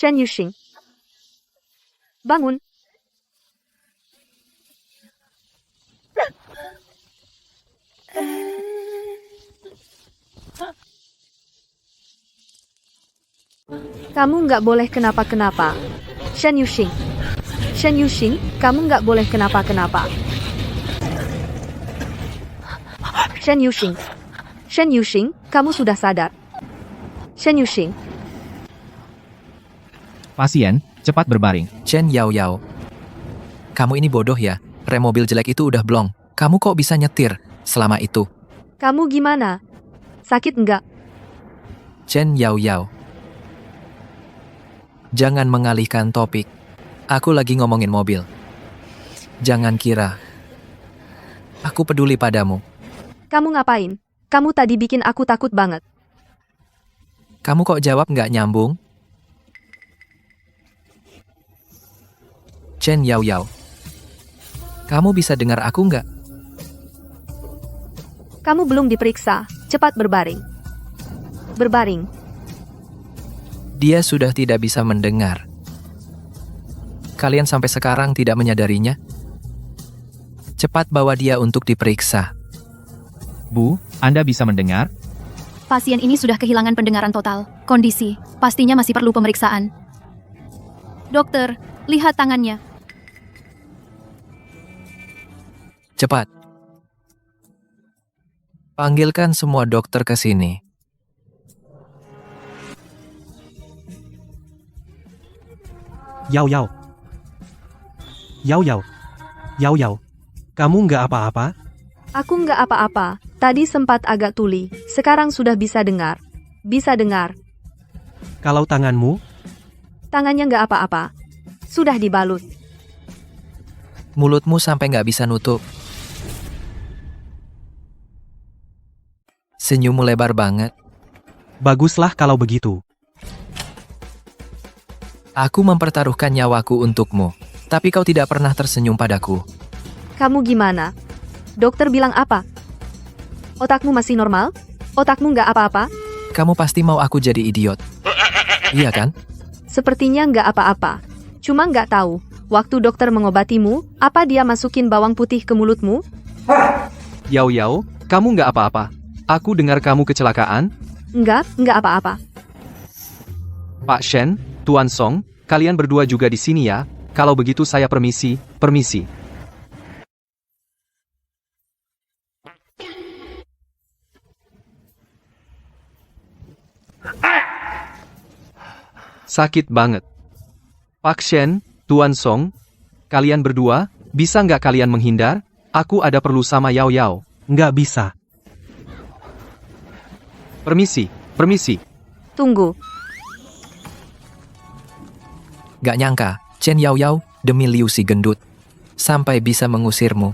Shen Yuxing. Bangun. Kamu nggak boleh kenapa-kenapa. Shen Yuxing. Shen Yuxing, kamu nggak boleh kenapa-kenapa. Shen Yuxing. Shen Yuxing, kamu sudah sadar. Shen Yuxing. Pasien, cepat berbaring. Shen Yao Yao. Kamu ini bodoh ya. Rem mobil jelek itu udah blong. Kamu kok bisa nyetir selama itu? Kamu gimana? Sakit nggak? Shen Yao Yao. Jangan mengalihkan topik. Aku lagi ngomongin mobil. Jangan kira aku peduli padamu. Kamu ngapain? Kamu tadi bikin aku takut banget. Kamu kok jawab nggak nyambung? Chen Yao Yao. Kamu bisa dengar aku nggak? Kamu belum diperiksa. Cepat berbaring. Berbaring. Dia sudah tidak bisa mendengar. Kalian sampai sekarang tidak menyadarinya? Cepat bawa dia untuk diperiksa. Bu, Anda bisa mendengar? Pasien ini sudah kehilangan pendengaran total. Kondisi pastinya masih perlu pemeriksaan. Dokter, lihat tangannya. Cepat. Panggilkan semua dokter ke sini. Yao Yao. Yao Yao. Yao Yao. Kamu nggak apa-apa? Aku nggak apa-apa. Tadi sempat agak tuli. Sekarang sudah bisa dengar. Bisa dengar. Kalau tanganmu? Tangannya nggak apa-apa. Sudah dibalut. Mulutmu sampai nggak bisa nutup. Senyummu lebar banget. Baguslah kalau begitu. Aku mempertaruhkan nyawaku untukmu, tapi kau tidak pernah tersenyum padaku. Kamu gimana? Dokter bilang apa? Otakmu masih normal? Otakmu nggak apa-apa? Kamu pasti mau aku jadi idiot. Iya kan? Sepertinya nggak apa-apa. Cuma nggak tahu, waktu dokter mengobatimu, apa dia masukin bawang putih ke mulutmu? Yao Yao, kamu nggak apa-apa. Aku dengar kamu kecelakaan. Nggak apa-apa. Pak Shen, Tuan Song, kalian berdua juga di sini ya. Kalau begitu saya permisi, permisi. Sakit banget. Pak Shen, Tuan Song, kalian berdua, bisa nggak kalian menghindar? Aku ada perlu sama Yao Yao. Nggak bisa. Permisi, permisi. Tunggu. Gak nyangka, Chen Yao Yao, demi Liu si gendut, sampai bisa mengusirmu.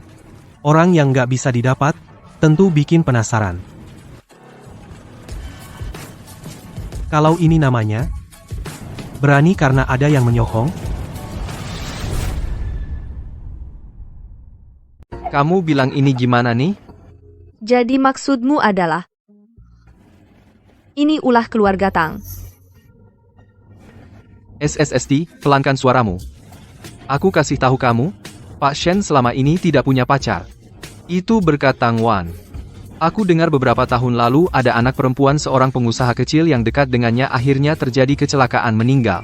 Orang yang nggak bisa didapat, tentu bikin penasaran. Kalau ini namanya, berani karena ada yang menyokong? Kamu bilang ini gimana nih? Jadi maksudmu adalah ini ulah keluarga Tang. SSSD, pelankan suaramu. Aku kasih tahu kamu, Pak Shen selama ini tidak punya pacar. Itu berkat Tang Wan. Aku dengar beberapa tahun lalu ada anak perempuan seorang pengusaha kecil yang dekat dengannya akhirnya terjadi kecelakaan meninggal.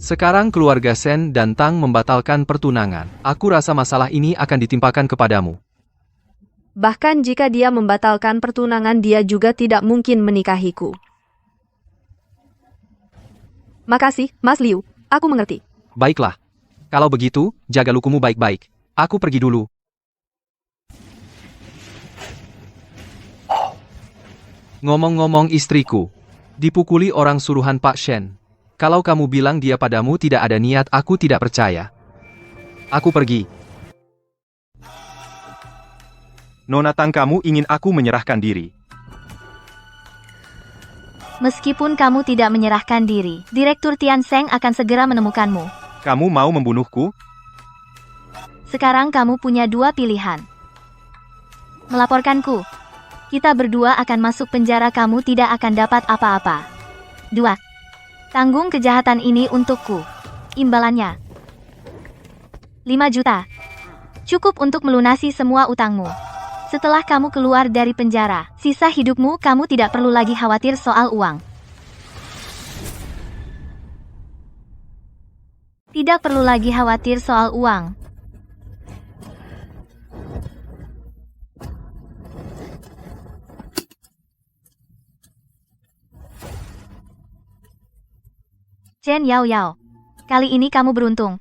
Sekarang keluarga Shen dan Tang membatalkan pertunangan. Aku rasa masalah ini akan ditimpakan kepadamu. Bahkan jika dia membatalkan pertunangan, dia juga tidak mungkin menikahiku. Makasih, Mas Liu. Aku mengerti. Baiklah. Kalau begitu, jaga lukumu baik-baik. Aku pergi dulu. Ngomong-ngomong istriku, dipukuli orang suruhan Pak Shen. Kalau kamu bilang dia padamu tidak ada niat, aku tidak percaya. Aku pergi. Nona Tang, kamu ingin aku menyerahkan diri. Meskipun kamu tidak menyerahkan diri, Direktur Tian Seng akan segera menemukanmu. Kamu mau membunuhku? Sekarang kamu punya dua pilihan. Melaporkanku. Kita berdua akan masuk penjara, kamu tidak akan dapat apa-apa. 2. Tanggung kejahatan ini untukku. Imbalannya 5 juta. Cukup untuk melunasi semua utangmu. Setelah kamu keluar dari penjara, sisa hidupmu kamu tidak perlu lagi khawatir soal uang. Tidak perlu lagi khawatir soal uang. Chen Yao Yao, kali ini kamu beruntung.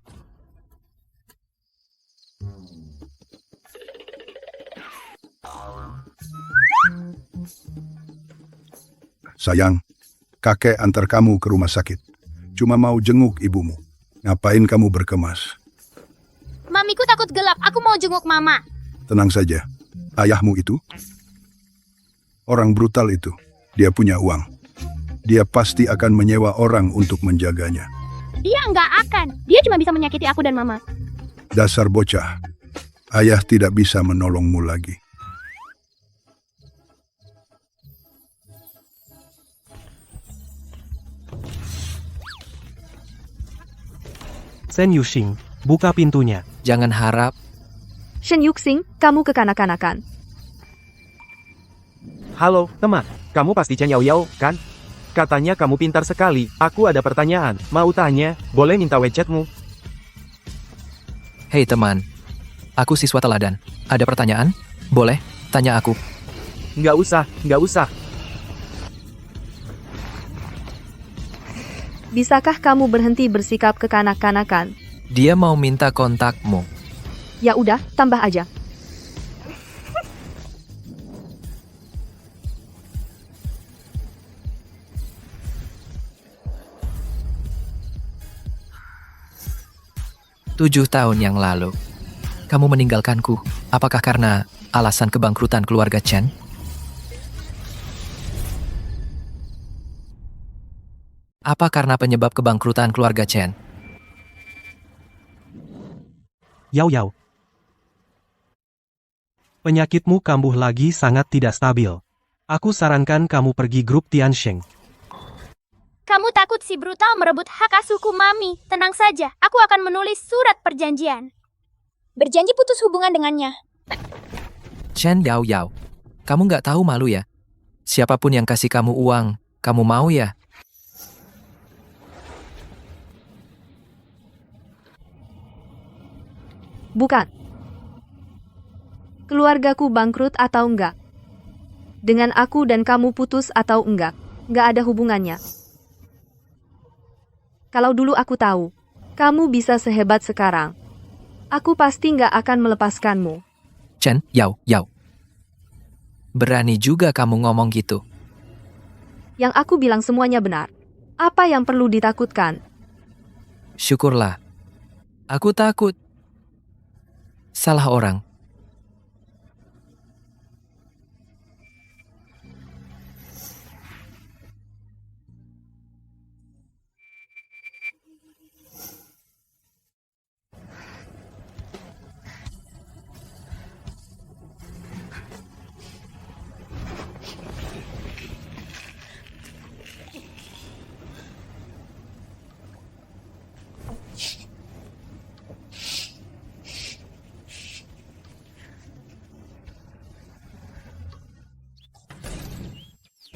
Sayang, kakek antar kamu ke rumah sakit. Cuma mau jenguk ibumu. Ngapain kamu berkemas? Mamiku takut gelap, aku mau jenguk mama. Tenang saja. Ayahmu itu? Orang brutal itu. Dia punya uang. Dia pasti akan menyewa orang untuk menjaganya. Dia nggak akan. Dia cuma bisa menyakiti aku dan mama. Dasar bocah. Ayah tidak bisa menolongmu lagi. Shen Yuxing, buka pintunya. Jangan harap. Shen Yuxing, kamu kekanak-kanakan. Halo, teman. Kamu pasti Chen Yaoyao, kan? Katanya kamu pintar sekali. Aku ada pertanyaan. Mau tanya, boleh minta WeChat-mu? Hei teman. Aku siswa teladan. Ada pertanyaan? Boleh, tanya aku. Nggak usah. Bisakah kamu berhenti bersikap kekanak-kanakan? Dia mau minta kontakmu. Ya udah, tambah aja. Tujuh tahun yang lalu, kamu meninggalkanku. Apakah karena alasan kebangkrutan keluarga Chen? Apa karena penyebab kebangkrutan keluarga Chen? Yao. Penyakitmu kambuh lagi sangat tidak stabil. Aku sarankan kamu pergi grup Tiansheng. Kamu takut si brutal merebut hak asuhku, Mami. Tenang saja, aku akan menulis surat perjanjian. Berjanji putus hubungan dengannya. Chen Yaoyao, kamu nggak tahu malu ya? Siapapun yang kasih kamu uang, kamu mau ya? Bukan. Keluargaku bangkrut atau enggak? Dengan aku dan kamu putus atau enggak ada hubungannya. Kalau dulu aku tahu, kamu bisa sehebat sekarang, aku pasti nggak akan melepaskanmu. Chen Yaoyao, berani juga kamu ngomong gitu. Yang aku bilang semuanya benar. Apa yang perlu ditakutkan? Syukurlah. Aku takut. Salah orang.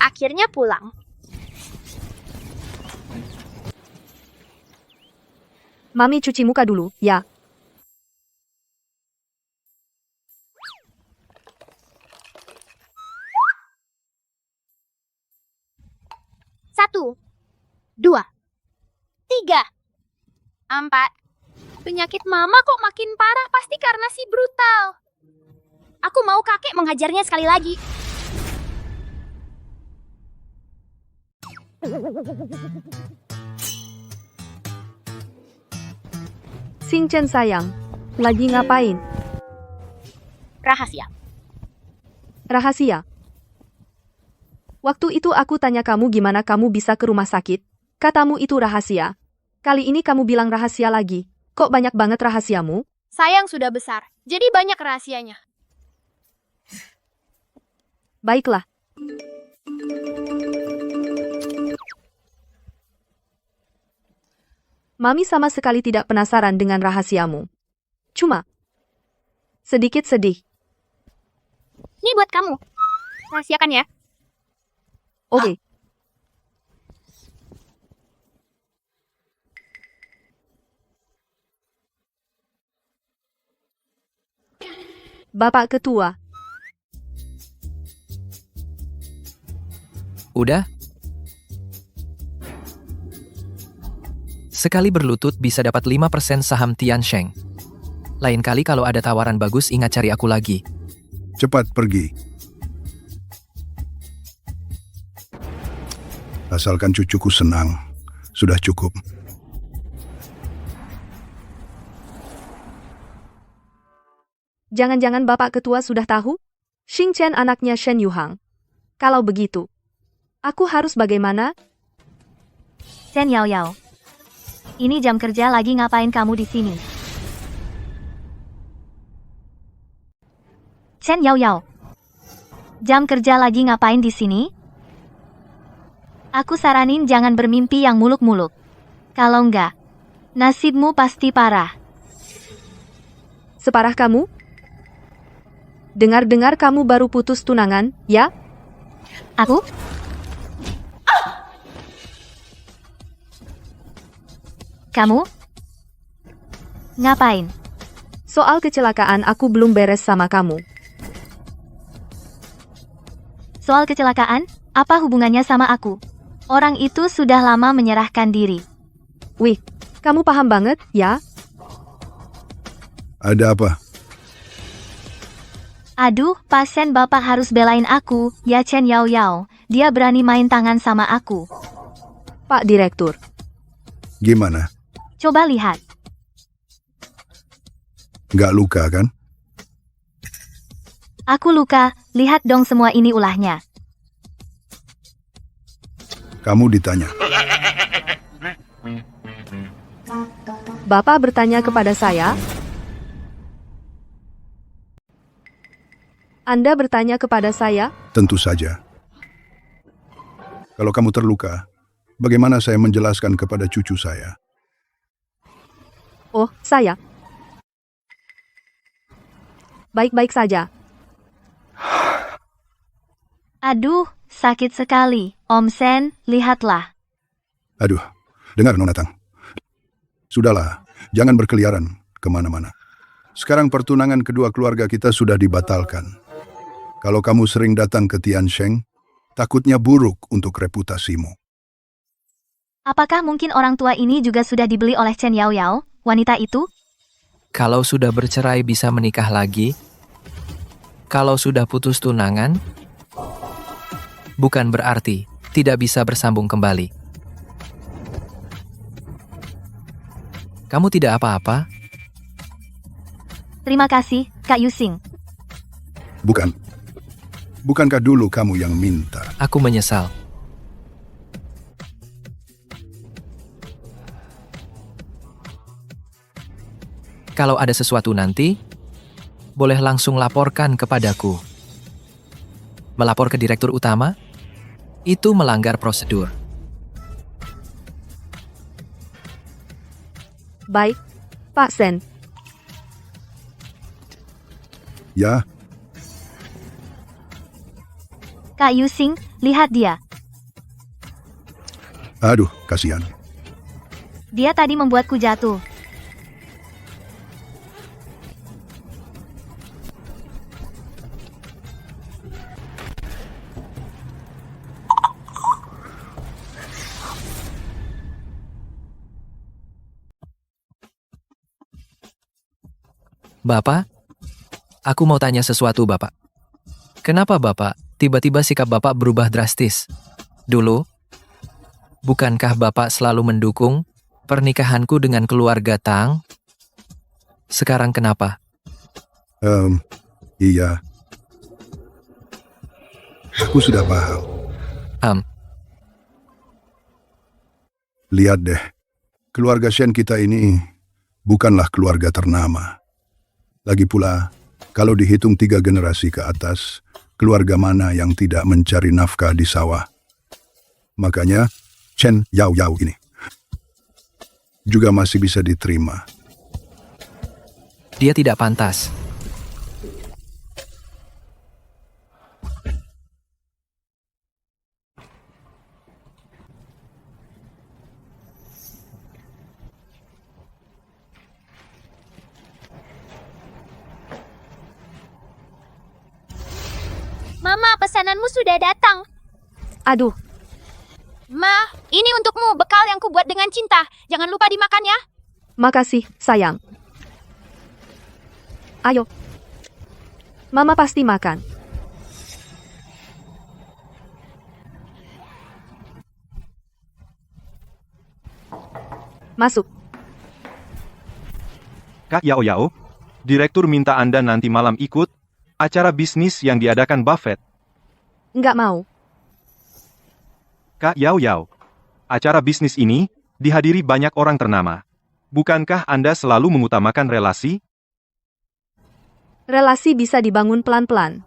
Akhirnya pulang. Mami cuci muka dulu, ya. Satu, 2, 3, 4. Penyakit mama kok makin parah, pasti karena si brutal. Aku mau kakek menghajarnya sekali lagi. Xing Chen sayang, lagi ngapain? Rahasia. Rahasia. Waktu itu aku tanya kamu gimana kamu bisa ke rumah sakit. Katamu itu rahasia. Kali ini kamu bilang rahasia lagi. Kok banyak banget rahasiamu? Sayang sudah besar, jadi banyak rahasianya. Baiklah. Mami sama sekali tidak penasaran dengan rahasiamu. Cuma sedikit sedih. Ini buat kamu. Rahasiakan ya. Oke. Bapak Ketua. Udah? Sekali berlutut bisa dapat 5% saham Tiansheng. Lain kali kalau ada tawaran bagus ingat cari aku lagi. Cepat pergi. Asalkan cucuku senang, sudah cukup. Jangan-jangan Bapak Ketua sudah tahu? Xing Chen anaknya Shen Yuhang. Kalau begitu, aku harus bagaimana? Chen Yaoyao. Ini jam kerja lagi, ngapain kamu di sini? Chen Yaoyao. Jam kerja lagi, ngapain di sini? Aku saranin jangan bermimpi yang muluk-muluk. Kalau enggak, nasibmu pasti parah. Separah kamu? Dengar-dengar kamu baru putus tunangan, ya? Aku? Kamu? Ngapain? Soal kecelakaan aku belum beres sama kamu. Soal kecelakaan? Apa hubungannya sama aku? Orang itu sudah lama menyerahkan diri. Wih, kamu paham banget, ya? Ada apa? Aduh, pasien bapak harus belain aku, ya Chen Yaoyao. Dia berani main tangan sama aku. Pak Direktur. Gimana? Coba lihat. Nggak luka kan? Aku luka, lihat dong semua ini ulahnya. Kamu ditanya. Bapak bertanya kepada saya? Anda bertanya kepada saya? Tentu saja. Kalau kamu terluka, bagaimana saya menjelaskan kepada cucu saya? Oh, saya. Baik-baik saja. Aduh, sakit sekali. Om Sen, lihatlah. Aduh, dengar Nona Tang. Sudahlah, jangan berkeliaran kemana-mana. Sekarang pertunangan kedua keluarga kita sudah dibatalkan. Kalau kamu sering datang ke Tiansheng, takutnya buruk untuk reputasimu. Apakah mungkin orang tua ini juga sudah dibeli oleh Chen Yaoyao, wanita itu? Kalau sudah bercerai bisa menikah lagi? Kalau sudah putus tunangan? Bukan berarti tidak bisa bersambung kembali. Kamu tidak apa-apa? Terima kasih, Kak Yusing. Bukan. Bukankah dulu kamu yang minta? Aku menyesal. Kalau ada sesuatu nanti, boleh langsung laporkan kepadaku. Melapor ke Direktur Utama? Itu melanggar prosedur. Baik, Pak Sen. Ya, Kak Yusing, lihat dia. aduh, kasihan. Dia tadi membuatku jatuh. Bapak, aku mau tanya sesuatu, Bapak. Kenapa Bapak, tiba-tiba sikap Bapak berubah drastis? Dulu, bukankah Bapak selalu mendukung pernikahanku dengan keluarga Tang? Sekarang kenapa? Iya. Aku sudah paham. Lihat deh, keluarga Shen kita ini bukanlah keluarga ternama. Lagi pula, kalau dihitung 3 generasi ke atas, keluarga mana yang tidak mencari nafkah di sawah? Makanya, Chen Yaoyao ini juga masih bisa diterima. Dia tidak pantas. Mama, pesananmu sudah datang. Aduh, Ma, ini untukmu bekal yang kubuat dengan cinta. Jangan lupa dimakan ya. makasih, sayang. Ayo. Mama pasti makan. Masuk. Kak Yao Yao, Direktur minta Anda nanti malam ikut Acara bisnis yang diadakan Buffett. Nggak mau. Kak Yao Yao. Acara bisnis ini dihadiri banyak orang ternama. Bukankah Anda selalu mengutamakan relasi? Relasi bisa dibangun pelan-pelan.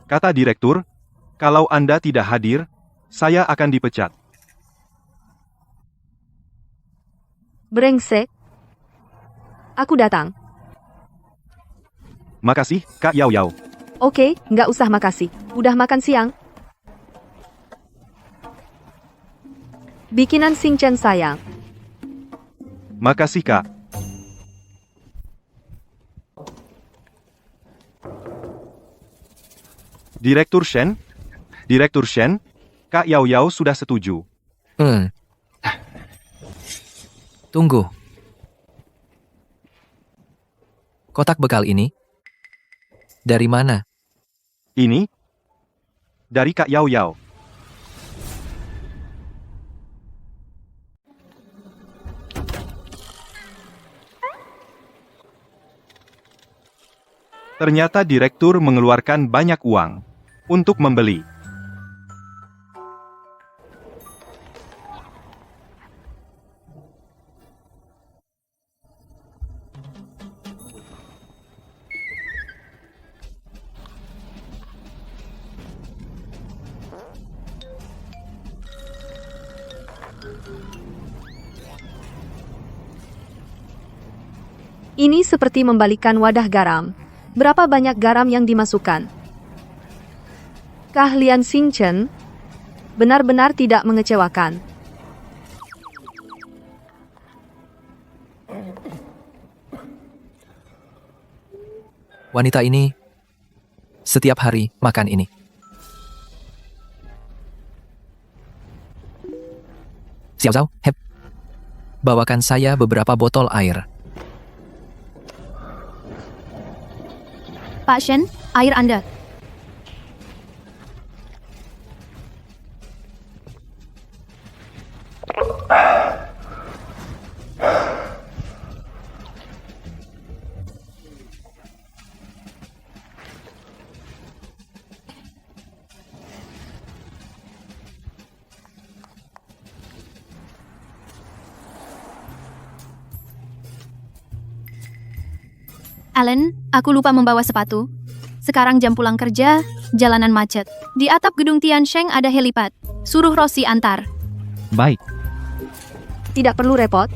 Kata direktur, kalau Anda tidak hadir, saya akan dipecat. Brengsek. Aku datang. Makasih, Kak Yao Yao. Oke, nggak usah makasih. Udah makan siang? Bikinan Sing Chen sayang. Makasih, Kak. Direktur Shen? Direktur Shen, Kak Yao Yao sudah setuju. Tunggu. Kotak bekal ini? Dari mana? Ini? Dari Kak Yao Yao. Ternyata direktur mengeluarkan banyak uang untuk membeli. Ini seperti membalikkan wadah garam. Berapa banyak garam yang dimasukkan? Keahlian Sing Chen benar-benar tidak mengecewakan. Wanita ini setiap hari makan ini. Xiao Zhao, bawakan saya beberapa botol air. Pak Shen, air Anda. Alan, aku lupa membawa sepatu. Sekarang jam pulang kerja, jalanan macet. Di atap gedung Tiansheng ada helipad. Suruh Rossi antar. Baik. Tidak perlu repot.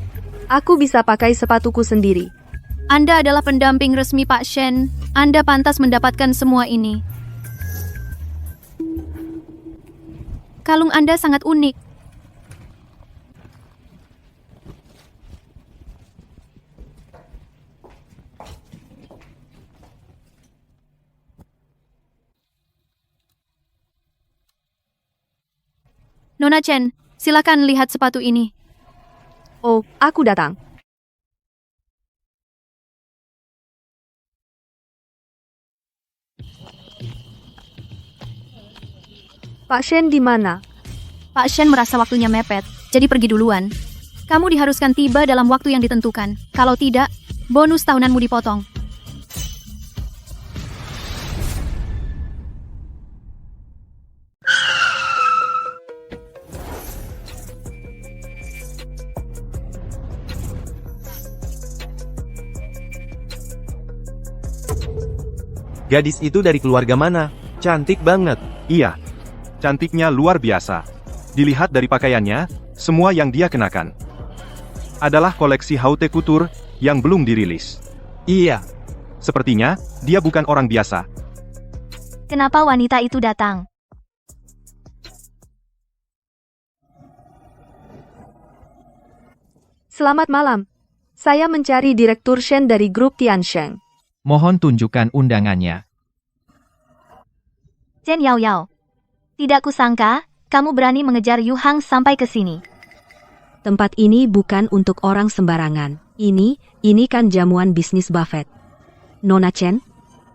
Aku bisa pakai sepatuku sendiri. Anda adalah pendamping resmi Pak Shen. Anda pantas mendapatkan semua ini. Kalung Anda sangat unik. Nona Chen, silakan lihat sepatu ini. Oh, aku datang. Pak Shen di mana? Pak Shen merasa waktunya mepet, jadi pergi duluan. Kamu diharuskan tiba dalam waktu yang ditentukan. Kalau tidak, bonus tahunanmu dipotong. Gadis itu dari keluarga mana? Cantik banget. Iya. Cantiknya luar biasa. Dilihat dari pakaiannya, semua yang dia kenakan adalah koleksi haute couture yang belum dirilis. Iya. Sepertinya, dia bukan orang biasa. Kenapa wanita itu datang? Selamat malam. Saya mencari Direktur Shen dari grup Tiansheng. Mohon tunjukkan undangannya. Chen Yao Yao. Tidak kusangka, kamu berani mengejar Yu Hang sampai ke sini. Tempat ini bukan untuk orang sembarangan. Ini kan jamuan bisnis Buffett. Nona Chen,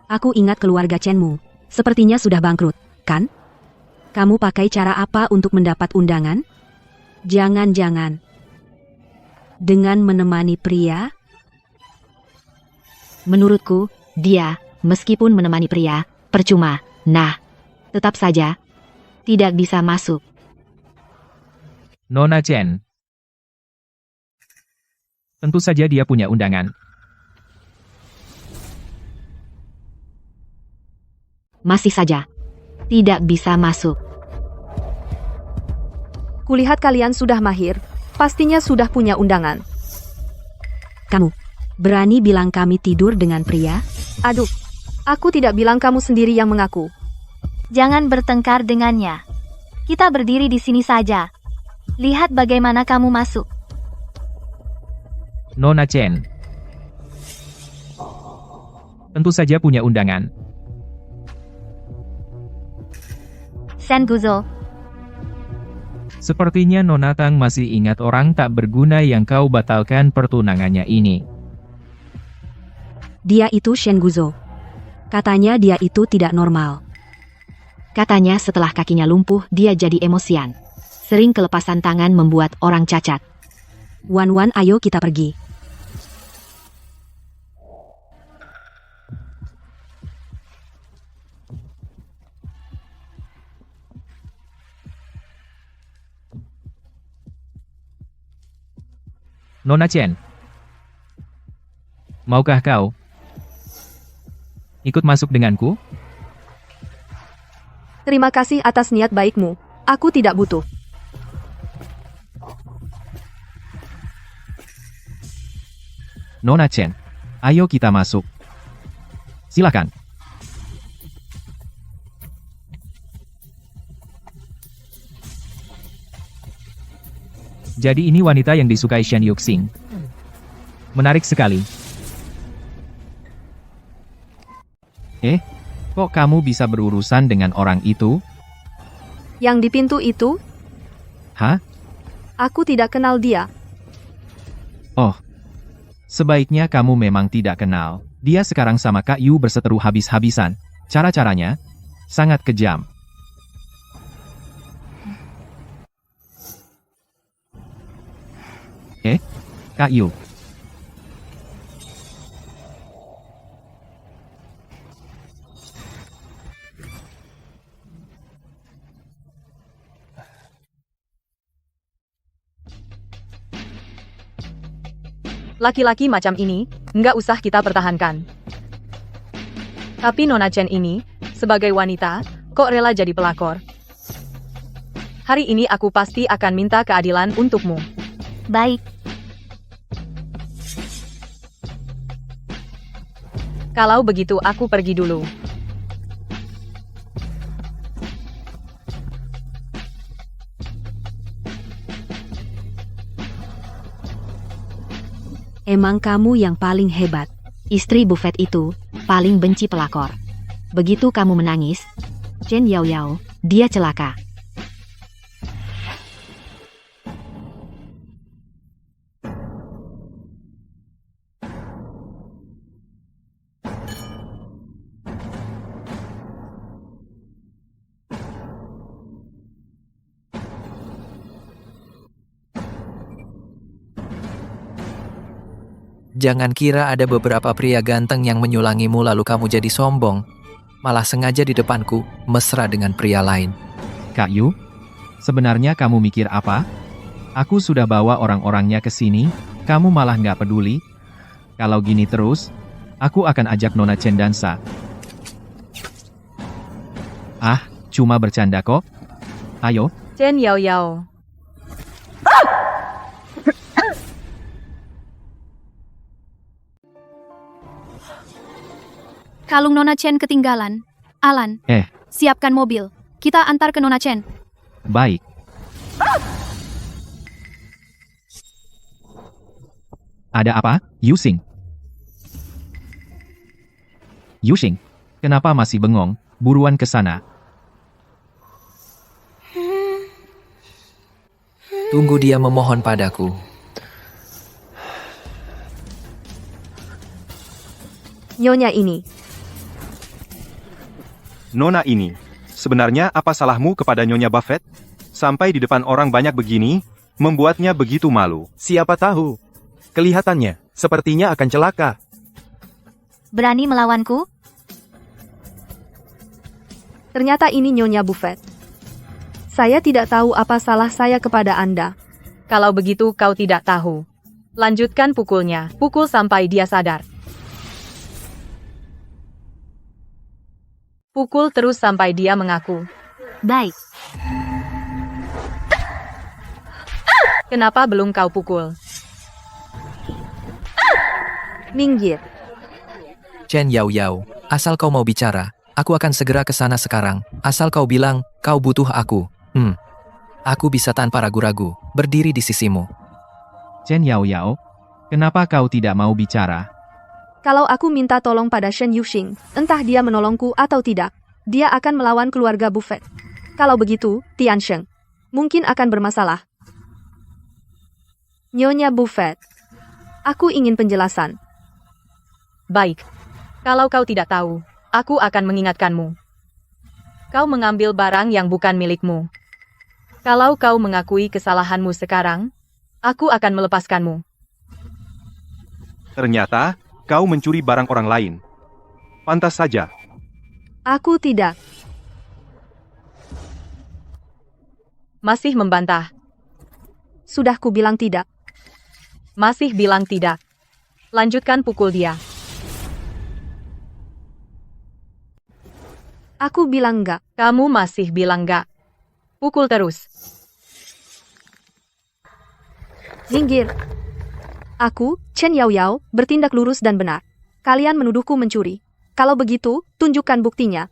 aku ingat keluarga Chenmu. Sepertinya sudah bangkrut, kan? Kamu pakai cara apa untuk mendapat undangan? Jangan-jangan dengan menemani pria? Menurutku, dia, meskipun menemani pria, percuma. Nah, tetap saja, tidak bisa masuk. Nona Chen. Tentu saja dia punya undangan. Masih saja, tidak bisa masuk. Kulihat kalian sudah mahir, pastinya sudah punya undangan. Kamu berani bilang kami tidur dengan pria? Aduh, aku tidak bilang kamu sendiri yang mengaku. Jangan bertengkar dengannya. Kita berdiri di sini saja. Lihat bagaimana kamu masuk. Nona Chen. Tentu saja punya undangan. Shen Guzo. Sepertinya Nona Tang masih ingat orang tak berguna yang kau batalkan pertunangannya ini. Dia itu Shen Guzo. Katanya dia itu tidak normal. Katanya setelah kakinya lumpuh dia jadi emosian. Sering kelepasan tangan membuat orang cacat. Wan, ayo kita pergi. Nona Chen. Maukah kau ikut masuk denganku? Terima kasih atas niat baikmu. Aku tidak butuh. Nona Chen, ayo kita masuk. Silakan. Jadi ini wanita yang disukai Shen Yuxing. Menarik sekali. Kok kamu bisa berurusan dengan orang itu? Yang di pintu itu? Hah? Aku tidak kenal dia. Oh. Sebaiknya kamu memang tidak kenal. Dia sekarang sama Kak Yu berseteru habis-habisan. Cara-caranya sangat kejam. Kak Yu. Laki-laki macam ini, nggak usah kita pertahankan. Tapi Nona Chen ini, sebagai wanita, kok rela jadi pelakor? Hari ini aku pasti akan minta keadilan untukmu. Baik. Kalau begitu aku pergi dulu. Emang kamu yang paling hebat. Istri Buffett itu paling benci pelakor. Begitu kamu menangis, Chen Yaoyao, dia celaka. Jangan kira ada beberapa pria ganteng yang menyulangimu lalu kamu jadi sombong. Malah sengaja di depanku, mesra dengan pria lain. Kak Yu, sebenarnya kamu mikir apa? Aku sudah bawa orang-orangnya ke sini, kamu malah nggak peduli. Kalau gini terus, aku akan ajak Nona Chen dansa. Ah, cuma bercanda kok. Ayo. Chen Yaoyao. Kalung Nona Chen ketinggalan. Alan, siapkan mobil. Kita antar ke Nona Chen. Baik. Ada apa, Yuxing? Yuxing, kenapa masih bengong? Buruan ke sana. Tunggu dia memohon padaku. Nyonya ini. Nona ini, sebenarnya apa salahmu kepada Nyonya Buffett? Sampai di depan orang banyak begini, membuatnya begitu malu. Siapa tahu? Kelihatannya, sepertinya akan celaka. Berani melawanku? Ternyata ini Nyonya Buffett. Saya tidak tahu apa salah saya kepada Anda. Kalau begitu kau tidak tahu. Lanjutkan pukulnya. Pukul sampai dia sadar. Pukul terus sampai dia mengaku. Baik. Kenapa belum kau pukul? Minggir. Chen Yao Yao, asal kau mau bicara, aku akan segera ke sana sekarang. Asal kau bilang, kau butuh aku. Aku bisa tanpa ragu-ragu, berdiri di sisimu. Chen Yao Yao, kenapa kau tidak mau bicara? Kalau aku minta tolong pada Shen Yuxing, entah dia menolongku atau tidak, dia akan melawan keluarga Buffett. Kalau begitu, Tian Sheng mungkin akan bermasalah. Nyonya Buffett, aku ingin penjelasan. Baik. Kalau kau tidak tahu, aku akan mengingatkanmu. Kau mengambil barang yang bukan milikmu. Kalau kau mengakui kesalahanmu sekarang, aku akan melepaskanmu. Ternyata, kau mencuri barang orang lain. Pantas saja. Aku tidak. Masih membantah. Sudah ku bilang tidak. Masih bilang tidak. Lanjutkan pukul dia. Aku bilang enggak. Kamu masih bilang enggak. Pukul terus. Minggir. Aku, Chen Yao Yao, bertindak lurus dan benar. Kalian menuduhku mencuri. Kalau begitu, tunjukkan buktinya.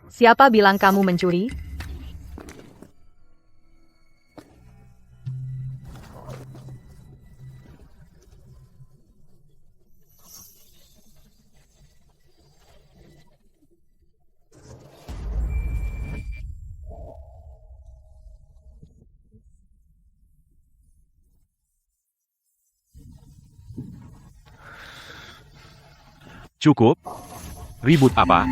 Siapa bilang kamu mencuri? Cukup. Ribut apa?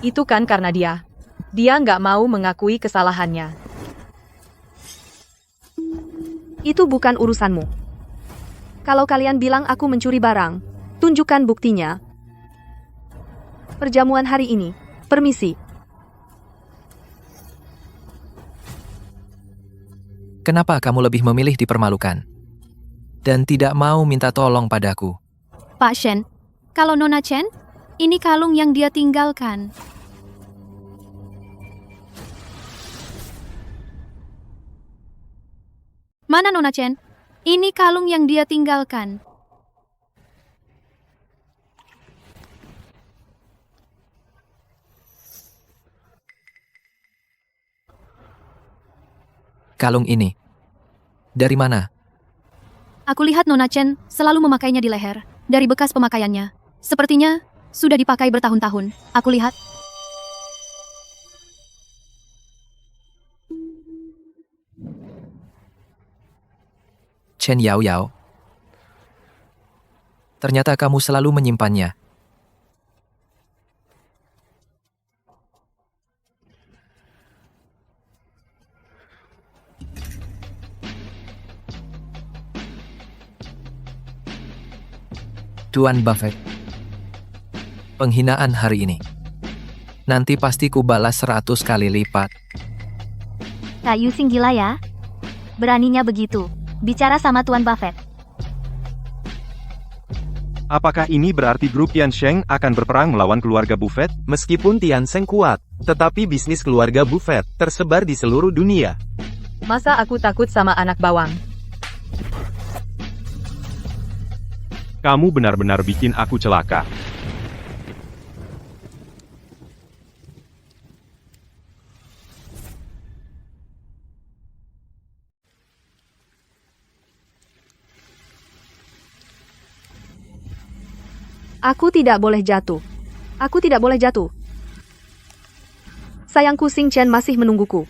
Itu kan karena dia. Dia nggak mau mengakui kesalahannya. Itu bukan urusanmu. Kalau kalian bilang aku mencuri barang, tunjukkan buktinya. Perjamuan hari ini, permisi. Kenapa kamu lebih memilih dipermalukan? Dan tidak mau minta tolong padaku? Pak Shen, kalau Nona Chen, ini kalung yang dia tinggalkan. Mana Nona Chen? Ini kalung yang dia tinggalkan. Kalung ini. Dari mana? Aku lihat Nona Chen selalu memakainya di leher, dari bekas pemakaiannya. Sepertinya sudah dipakai bertahun-tahun. Aku lihat. Chen Yao Yao. Ternyata kamu selalu menyimpannya. Tuan Buffett. Penghinaan hari ini. Nanti pasti ku balas 100 kali lipat. Kak Yuxing gila ya? Beraninya begitu. Bicara sama Tuan Buffett. Apakah ini berarti grup Tian Sheng akan berperang melawan keluarga Buffett? Meskipun Tian Sheng kuat, tetapi bisnis keluarga Buffett tersebar di seluruh dunia. Masa aku takut sama anak bawang? Kamu benar-benar bikin aku celaka. Aku tidak boleh jatuh. Aku tidak boleh jatuh. Sayangku Xing Chen masih menungguku.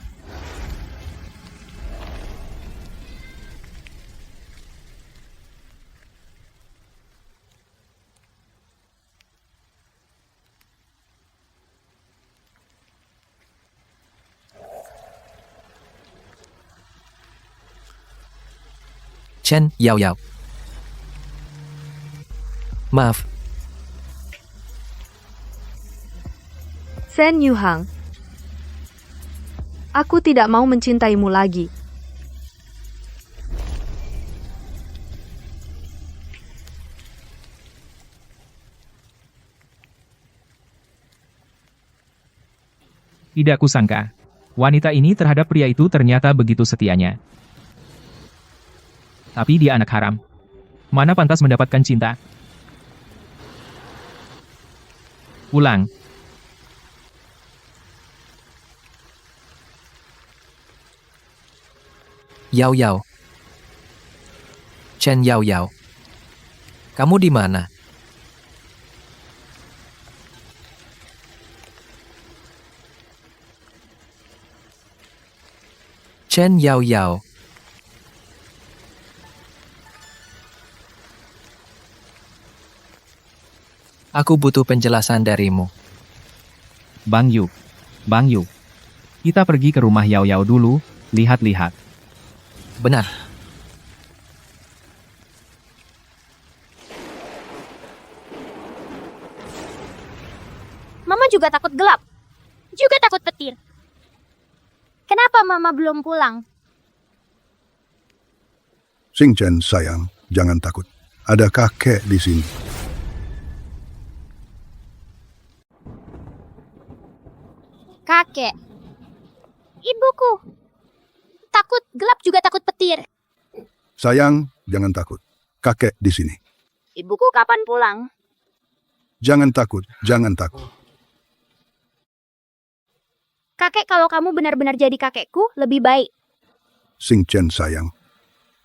Chen Yao Yao. Maaf, Shen Yuhang. Aku tidak mau mencintaimu lagi. Tidak kusangka. Wanita ini terhadap pria itu ternyata begitu setianya. Tapi dia anak haram. Mana pantas mendapatkan cinta? Ulang. Yao Yao. Chen Yao Yao. Kamu di mana? Chen Yao Yao. Aku butuh penjelasan darimu. Bang Yu. Bang Yu. Kita pergi ke rumah Yao Yao dulu, lihat-lihat. Benar. Mama juga takut gelap. Juga takut petir. Kenapa Mama belum pulang? Xing Chen, sayang, jangan takut. Ada kakek di sini. Kakek. Ibuku. Takut gelap juga takut petir. Sayang, jangan takut. Kakek di sini. Ibuku kapan pulang? Jangan takut, jangan takut. Kakek, kalau kamu benar-benar jadi kakekku, lebih baik. Xing Chen, sayang.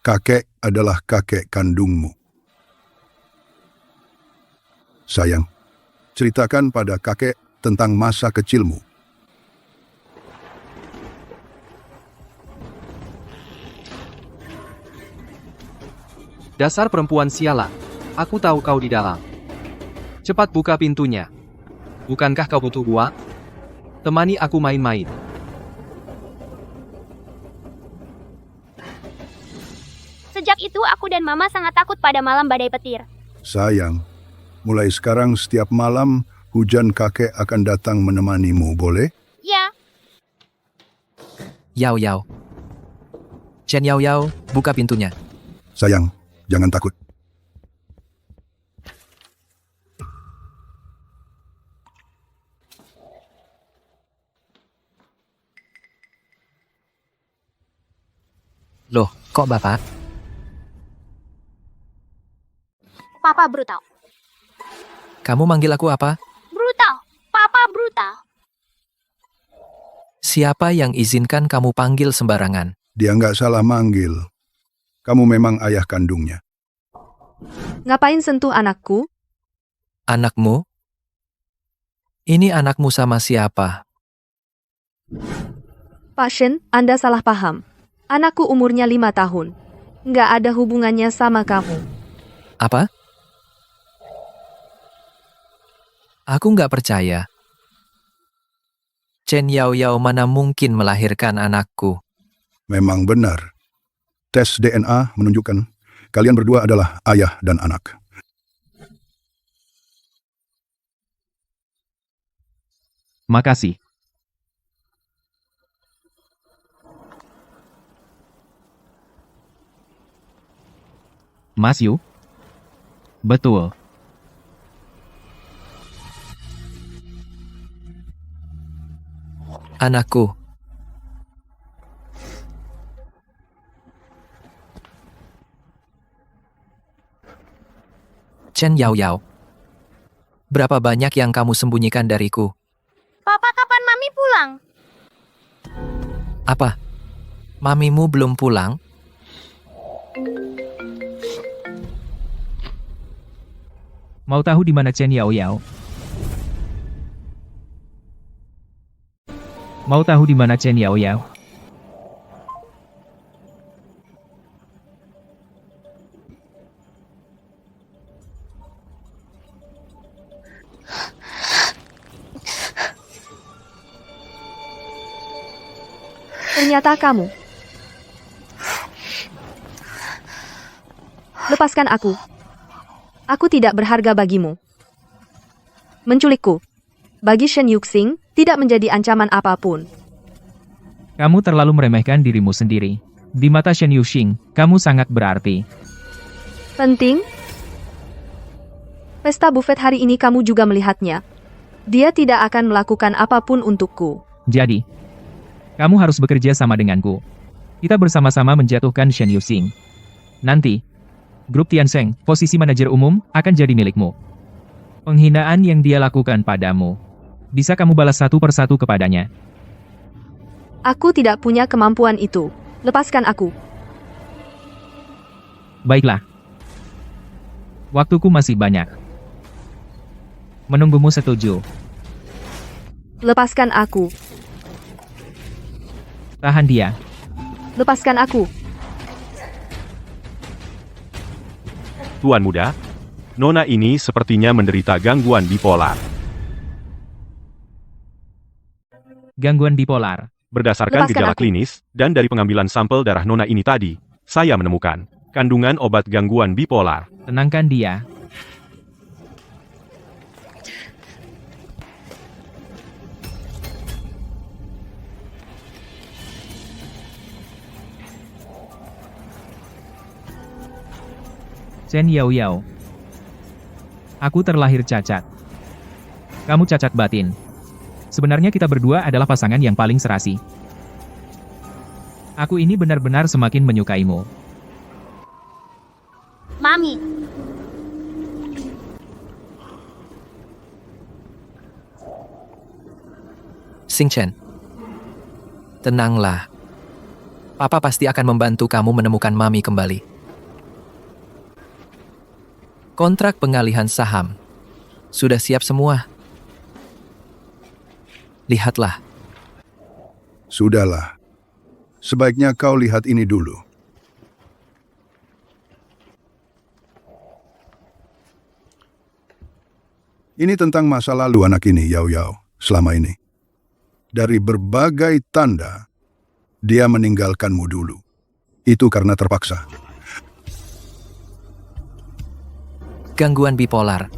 Kakek adalah kakek kandungmu. Sayang, ceritakan pada kakek tentang masa kecilmu. Dasar perempuan sialan. Aku tahu kau di dalam. Cepat buka pintunya. Bukankah kau butuh gua? Temani aku main-main. Sejak itu aku dan Mama sangat takut pada malam badai petir. Sayang, mulai sekarang setiap malam hujan kakek akan datang menemanimu, boleh? Ya. Yao Yao. Chen Yao Yao, buka pintunya. Sayang, jangan takut. Loh, kok Bapak? Papa brutal. Kamu manggil aku apa? Brutal. Papa brutal. Siapa yang izinkan kamu panggil sembarangan? Dia nggak salah manggil. Kamu memang ayah kandungnya. Ngapain sentuh anakku? Anakmu? Ini anakmu sama siapa? Pak Shen, Anda salah paham. Anakku umurnya 5 tahun. Nggak ada hubungannya sama kamu. Apa? Aku nggak percaya. Chen Yao Yao mana mungkin melahirkan anakku? Memang benar. Tes DNA menunjukkan kalian berdua adalah ayah dan anak. Makasih. Mas Yu? Betul. Anakku. Chen Yao Yao. Berapa banyak yang kamu sembunyikan dariku? Papa, kapan Mami pulang? Apa? Mamimu belum pulang? Mau tahu di mana Chen Yao Yao? Mau tahu di mana Chen Yao Yao? Ternyata kamu. Lepaskan aku. Aku tidak berharga bagimu. Menculikku. Bagi Shen Yuxing, tidak menjadi ancaman apapun. Kamu terlalu meremehkan dirimu sendiri. Di mata Shen Yuxing, kamu sangat berarti. Penting? Pesta buffet hari ini kamu juga melihatnya. Dia tidak akan melakukan apapun untukku. Jadi, kamu harus bekerja sama denganku. Kita bersama-sama menjatuhkan Shen Yuxing. Nanti, grup Tiansheng, posisi manajer umum, akan jadi milikmu. Penghinaan yang dia lakukan padamu, bisa kamu balas satu persatu kepadanya. Aku tidak punya kemampuan itu. Lepaskan aku. Baiklah. Waktuku masih banyak. Menunggumu setuju. Lepaskan aku. Tahan dia. Lepaskan aku. Tuan muda, Nona ini sepertinya menderita gangguan bipolar. Gangguan bipolar. Berdasarkan Lepaskan gejala aku. klinis, dan dari pengambilan sampel darah Nona ini tadi, saya menemukan kandungan obat gangguan bipolar. Tenangkan dia. Chen Yaoyao. Aku terlahir cacat. Kamu cacat batin. Sebenarnya kita berdua adalah pasangan yang paling serasi. Aku ini benar-benar semakin menyukaimu. Mami, Xing Chen. Tenanglah. Papa pasti akan membantu kamu menemukan Mami kembali. Kontrak pengalihan saham. Sudah siap semua. Lihatlah. Sudahlah. Sebaiknya kau lihat ini dulu. Ini tentang masa lalu anak ini, Yao Yao, selama ini. Dari berbagai tanda, dia meninggalkanmu dulu. Itu karena terpaksa. Gangguan bipolar.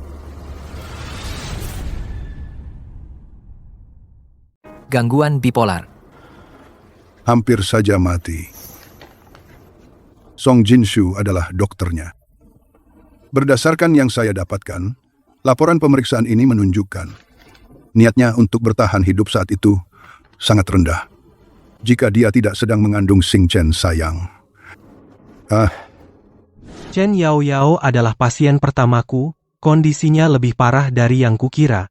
Gangguan bipolar. Hampir saja mati. Song Jinshu adalah dokternya. Berdasarkan yang saya dapatkan, laporan pemeriksaan ini menunjukkan niatnya untuk bertahan hidup saat itu sangat rendah. Jika dia tidak sedang mengandung Xing Chen sayang. Chen Yaoyao adalah pasien pertamaku, kondisinya lebih parah dari yang kukira.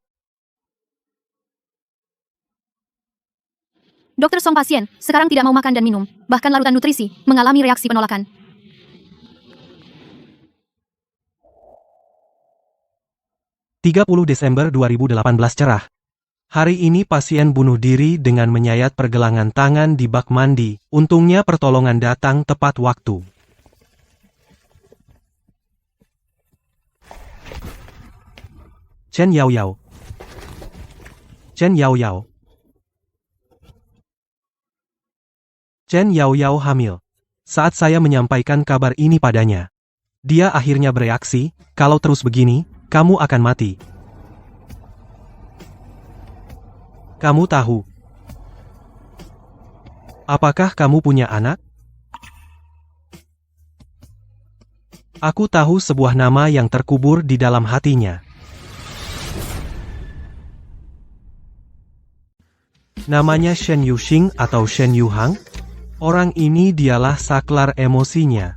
Dokter Song pasien, sekarang tidak mau makan dan minum, bahkan larutan nutrisi, mengalami reaksi penolakan. (30 Desember 2018 cerah). Hari ini pasien bunuh diri dengan menyayat pergelangan tangan di bak mandi. Untungnya pertolongan datang tepat waktu. Chen Yaoyao. Chen Yaoyao. Chen Yaoyao hamil. Saat saya menyampaikan kabar ini padanya, dia akhirnya bereaksi, kalau terus begini, kamu akan mati. Kamu tahu. Apakah kamu punya anak? Aku tahu sebuah nama yang terkubur di dalam hatinya. Namanya Shen Yuxing atau Shen Yuhang. Orang ini dialah saklar emosinya.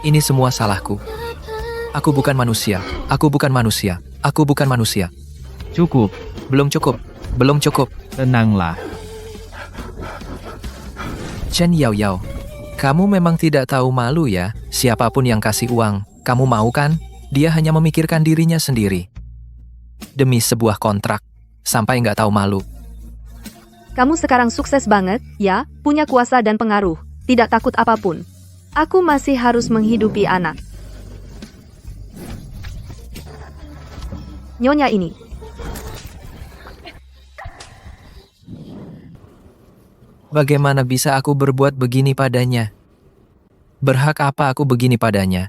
Ini semua salahku. Aku bukan manusia. Aku bukan manusia. Aku bukan manusia. Cukup. Belum cukup. Belum cukup. Tenanglah. Chen Yaoyao, kamu memang tidak tahu malu ya? Siapapun yang kasih uang, kamu mau kan? Dia hanya memikirkan dirinya sendiri. Demi sebuah kontrak, sampai nggak tahu malu. Kamu sekarang sukses banget, ya, punya kuasa dan pengaruh, tidak takut apapun. Aku masih harus menghidupi anak. Nyonya ini. Bagaimana bisa aku berbuat begini padanya? Berhak apa aku begini padanya?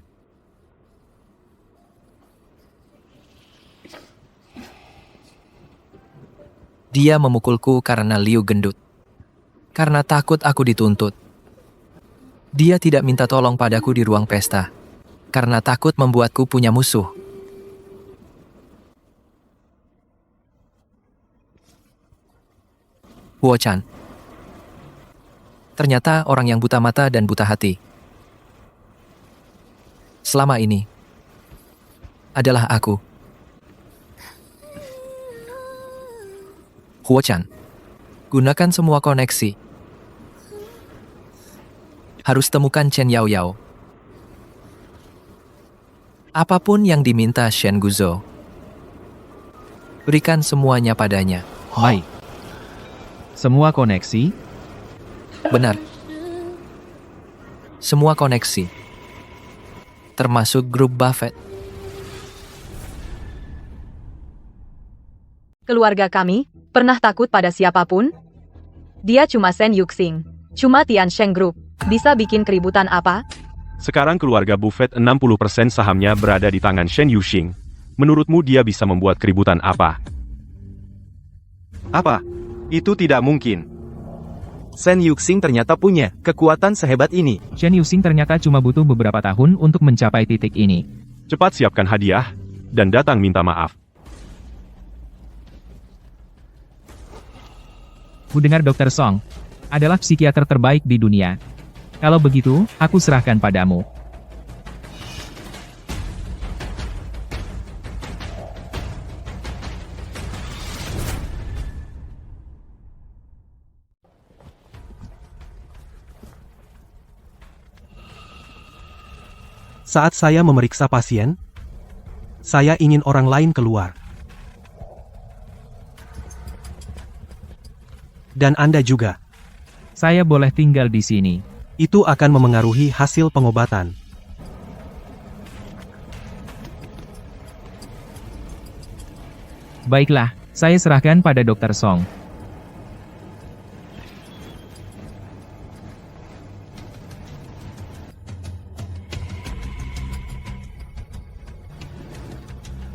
Dia memukulku karena Liu gendut. Karena takut aku dituntut. Dia tidak minta tolong padaku di ruang pesta. Karena takut membuatku punya musuh. Huo Chan. Ternyata orang yang buta mata dan buta hati. Selama ini adalah aku. Huo Chan, gunakan semua koneksi. Harus temukan Chen Yaoyao. Apapun yang diminta Shen Guzo, berikan semuanya padanya. Baik. Semua koneksi? Benar. Semua koneksi. Termasuk grup Buffett. Keluarga kami pernah takut pada siapapun? Dia cuma Shen Yuxing, cuma Tian Sheng Group. Bisa bikin keributan apa? Sekarang keluarga Buffett 60% sahamnya berada di tangan Shen Yuxing. Menurutmu dia bisa membuat keributan apa? Apa? Itu tidak mungkin. Shen Yuxing ternyata punya kekuatan sehebat ini. Shen Yuxing ternyata cuma butuh beberapa tahun untuk mencapai titik ini. Cepat siapkan hadiah, dan datang minta maaf. Ku dengar Dr. Song adalah psikiater terbaik di dunia. Kalau begitu, aku serahkan padamu. Saat saya memeriksa pasien, saya ingin orang lain keluar. Dan Anda juga. Saya boleh tinggal di sini. Itu akan memengaruhi hasil pengobatan. Baiklah, saya serahkan pada Dr. Song.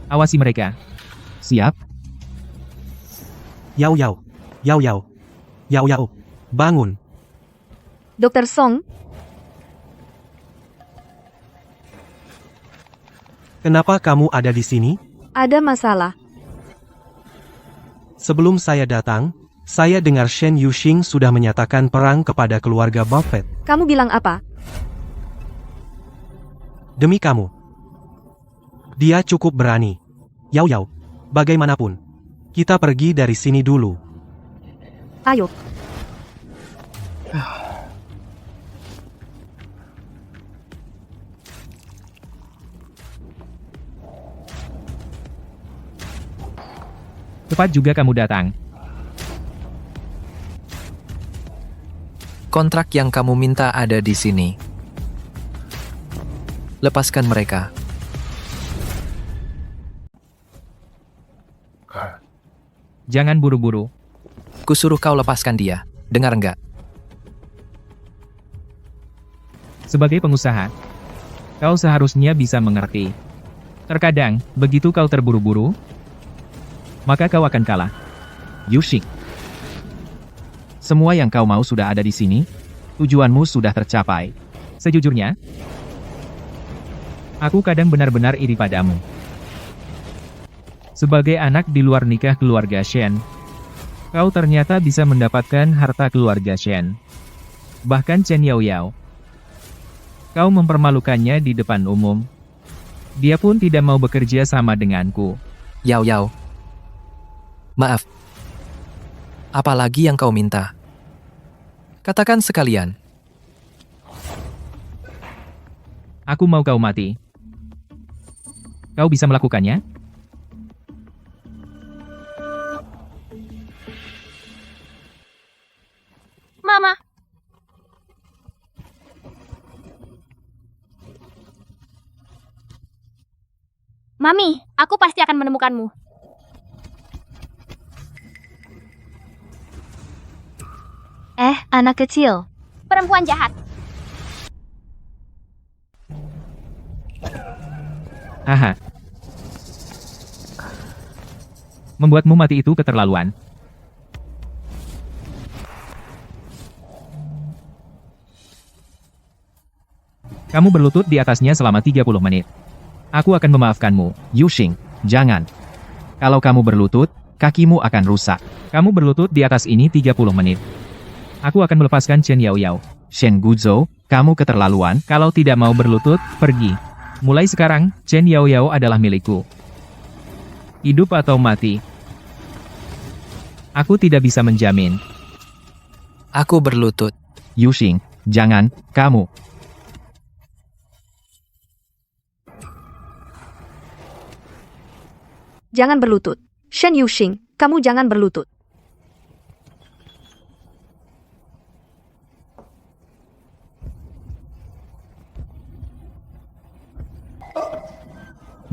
Awasi mereka. Siap? Yao Yao, Yao Yao, Yao Yao, bangun. Dr. Song, Kenapa kamu ada di sini? ada masalah. Sebelum saya datang, saya dengar Shen Yuxing sudah menyatakan perang kepada keluarga Buffett. Kamu bilang apa? Demi kamu. Dia cukup berani. Yao Yao, bagaimanapun, kita pergi dari sini dulu. Ayo. Cepat juga kamu datang. Kontrak yang kamu minta ada di sini. Lepaskan mereka. Jangan buru-buru. Kusuruh kau lepaskan dia. Dengar enggak? Sebagai pengusaha, kau seharusnya bisa mengerti. Terkadang, begitu kau terburu-buru, maka kau akan kalah. Yuxing. Semua yang kau mau sudah ada di sini. Tujuanmu sudah tercapai. Sejujurnya, aku kadang benar-benar iri padamu. Sebagai anak di luar nikah keluarga Shen, kau ternyata bisa mendapatkan harta keluarga Shen. Bahkan Chen Yaoyao. Kau mempermalukannya di depan umum. Dia pun tidak mau bekerja sama denganku. Yao Yao. Maaf. Apalagi yang kau minta? Katakan sekalian. Aku mau kau mati. Kau bisa melakukannya? Mama. Mami, aku pasti akan menemukanmu. Anak kecil. Perempuan jahat. Haha. Membuatmu mati itu keterlaluan. Kamu berlutut di atasnya selama 30 menit. Aku akan memaafkanmu, Yuxing. Jangan. Kalau kamu berlutut, kakimu akan rusak. Kamu berlutut di atas ini 30 menit. Aku akan melepaskan Chen Yaoyao. Shen Guizhou, kamu keterlaluan. Kalau tidak mau berlutut, pergi. Mulai sekarang, Chen Yaoyao adalah milikku. Hidup atau mati. Aku tidak bisa menjamin. Aku berlutut. Yuxing, jangan, kamu. Jangan berlutut. Shen Yuxing, kamu jangan berlutut.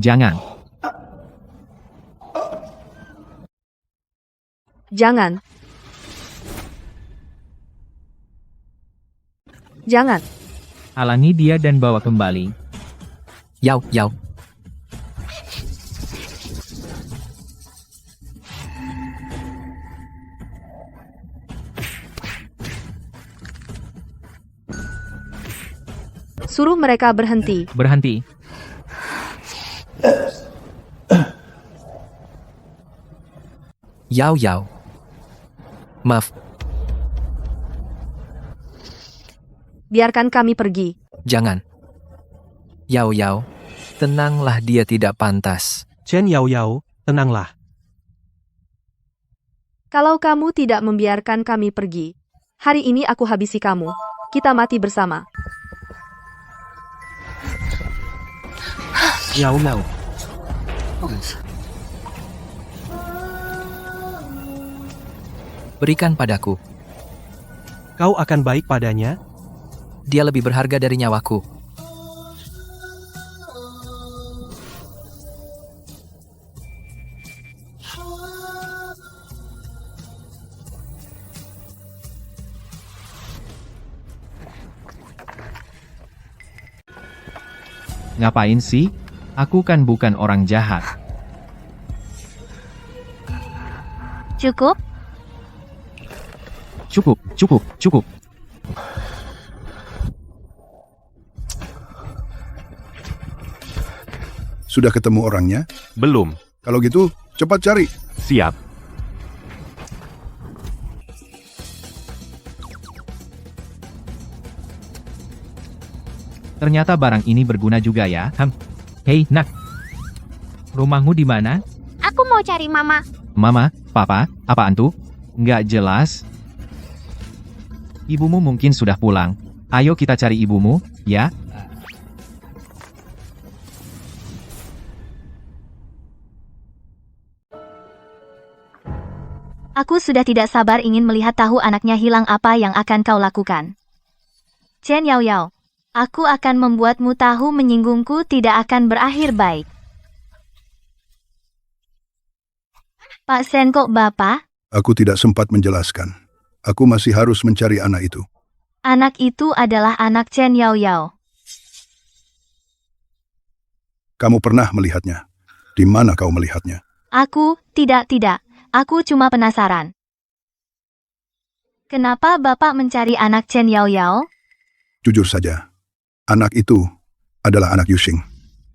Jangan. Jangan. Jangan. Halangi dia dan bawa kembali. Yao, Yao. Suruh mereka berhenti. Berhenti. Yao, Yao. Maaf, Biarkan kami pergi. jangan. Yao, Yao. Tenanglah, dia tidak pantas. Chen Yaoyao, tenanglah. Kalau kamu tidak membiarkan kami pergi, hari ini aku habisi kamu. Kita mati bersama. Yao Yao. Berikan padaku. Kau akan baik padanya? Dia lebih berharga dari nyawaku. Ngapain sih? Aku kan bukan orang jahat. Cukup? Cukup, cukup, cukup. Sudah ketemu orangnya? Belum. Kalau gitu, cepat cari. Siap. Ternyata barang ini berguna juga ya. Hei, nak. Rumahmu di mana? Aku mau cari mama. Mama, papa, apaan tuh? Nggak jelas. Ibumu mungkin sudah pulang. Ayo kita cari ibumu, ya? Aku sudah tidak sabar ingin melihat tahu anaknya hilang apa yang akan kau lakukan. Chen Yaoyao, aku akan membuatmu tahu menyinggungku tidak akan berakhir baik. Pak Sen kok Bapak? Aku tidak sempat menjelaskan. Aku masih harus mencari anak itu. Anak itu adalah anak Chen Yaoyao. Kamu pernah melihatnya? Di mana kau melihatnya? Aku, tidak. Aku cuma penasaran. Kenapa Bapak mencari anak Chen Yaoyao? Jujur saja, anak itu adalah anak Yuxing.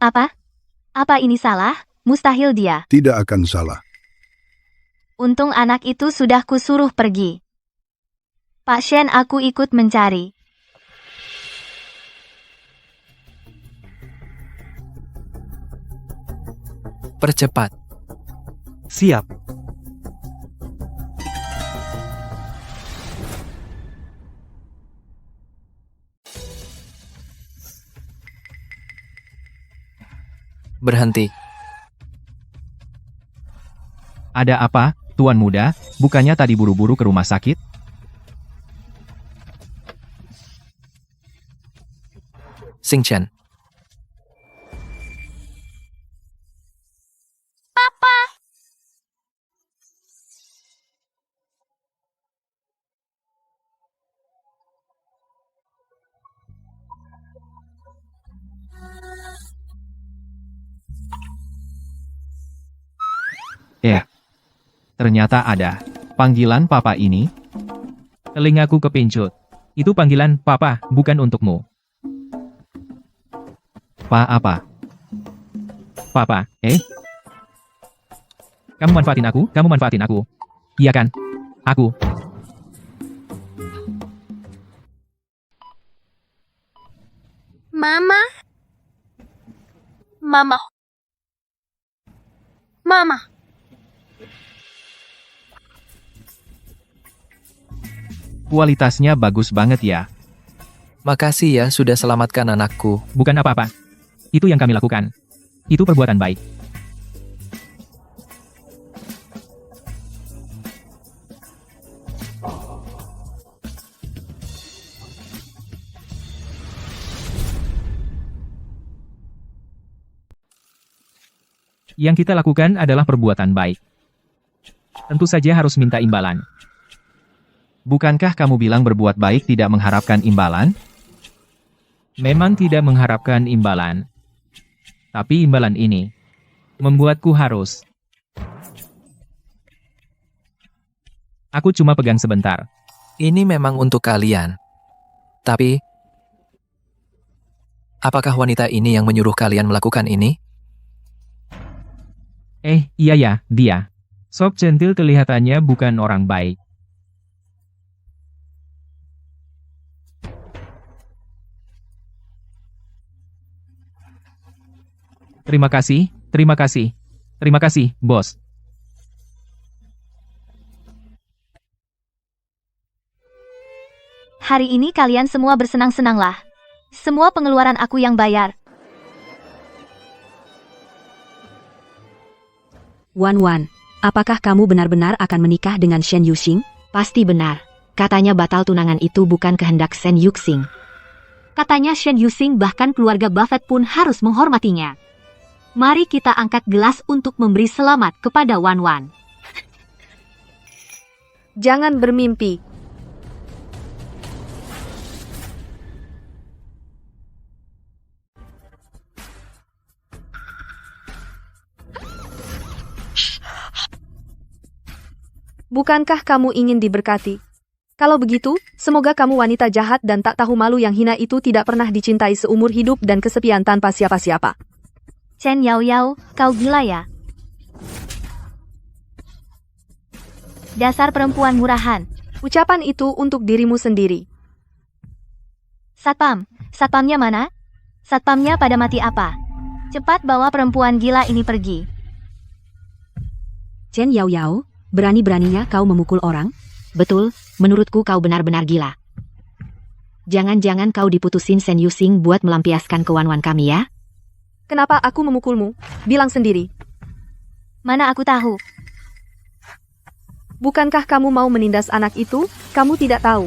Apa? Apa ini salah? Mustahil dia. Tidak akan salah. Untung anak itu sudah kusuruh pergi. Pak Shen, aku ikut mencari. Percepat. Siap. Berhenti. Ada apa, Tuan Muda? Bukannya tadi buru-buru ke rumah sakit? Xing Chen. Papa. Ternyata ada. Panggilan papa ini? Telingaku kepincut. Itu panggilan papa, bukan untukmu. Apa? Papa, Kamu manfaatin aku. Iya kan? Aku. Mama. Mama. Mama. Kualitasnya bagus banget ya. Makasih ya sudah selamatkan anakku. Bukan apa-apa. Itu yang kami lakukan. Itu perbuatan baik. Yang kita lakukan adalah perbuatan baik. Tentu saja harus minta imbalan. Bukankah kamu bilang berbuat baik tidak mengharapkan imbalan? Memang tidak mengharapkan imbalan. Tapi imbalan ini membuatku harus. Aku cuma pegang sebentar. Ini memang untuk kalian. Tapi, apakah wanita ini yang menyuruh kalian melakukan ini? Iya ya, dia. Sob Centil kelihatannya bukan orang baik. Terima kasih, bos. Hari ini kalian semua bersenang-senanglah. Semua pengeluaran aku yang bayar. Wan, apakah kamu benar-benar akan menikah dengan Shen Yuxing? Pasti benar. Katanya batal tunangan itu bukan kehendak Shen Yuxing. Katanya Shen Yuxing bahkan keluarga Buffett pun harus menghormatinya. Mari kita angkat gelas untuk memberi selamat kepada Wan. Jangan bermimpi. Bukankah kamu ingin diberkati? Kalau begitu, semoga kamu wanita jahat dan tak tahu malu yang hina itu tidak pernah dicintai seumur hidup dan kesepian tanpa siapa-siapa. Chen Yaoyao, kau gila ya? Dasar perempuan murahan. Ucapan itu untuk dirimu sendiri. Satpamnya mana? Satpamnya pada mati apa? Cepat bawa perempuan gila ini pergi. Chen Yaoyao, berani-beraninya kau memukul orang? Betul, menurutku kau benar-benar gila. Jangan-jangan kau diputusin Shen Yuxing buat melampiaskan ke Wan kami ya? Kenapa aku memukulmu? Bilang sendiri. Mana aku tahu. Bukankah kamu mau menindas anak itu? Kamu tidak tahu.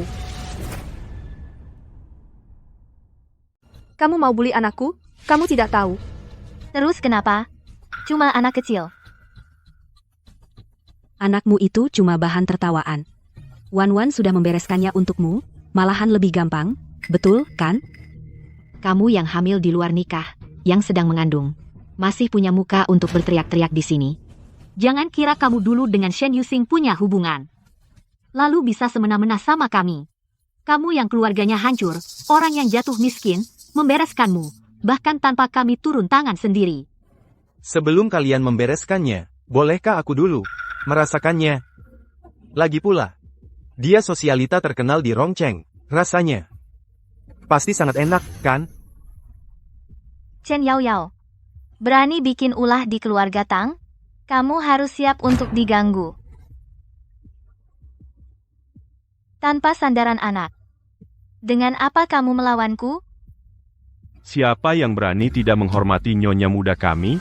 Kamu mau bully anakku? Kamu tidak tahu. Terus kenapa? Cuma anak kecil. Anakmu itu cuma bahan tertawaan. Wan sudah membereskannya untukmu, malahan lebih gampang, betul kan? Kamu yang hamil di luar nikah, yang sedang mengandung, masih punya muka untuk berteriak-teriak di sini. Jangan kira kamu dulu dengan Shen Yuxing punya hubungan, lalu bisa semena-mena sama kami. Kamu yang keluarganya hancur, orang yang jatuh miskin, membereskanmu, bahkan tanpa kami turun tangan sendiri. Sebelum kalian membereskannya, bolehkah aku dulu merasakannya? Lagi pula, dia sosialita terkenal di Rongcheng, rasanya pasti sangat enak, kan? Chen Yaoyao, berani bikin ulah di keluarga Tang? Kamu harus siap untuk diganggu. Tanpa sandaran anak. Dengan apa kamu melawanku? Siapa yang berani tidak menghormati nyonya muda kami?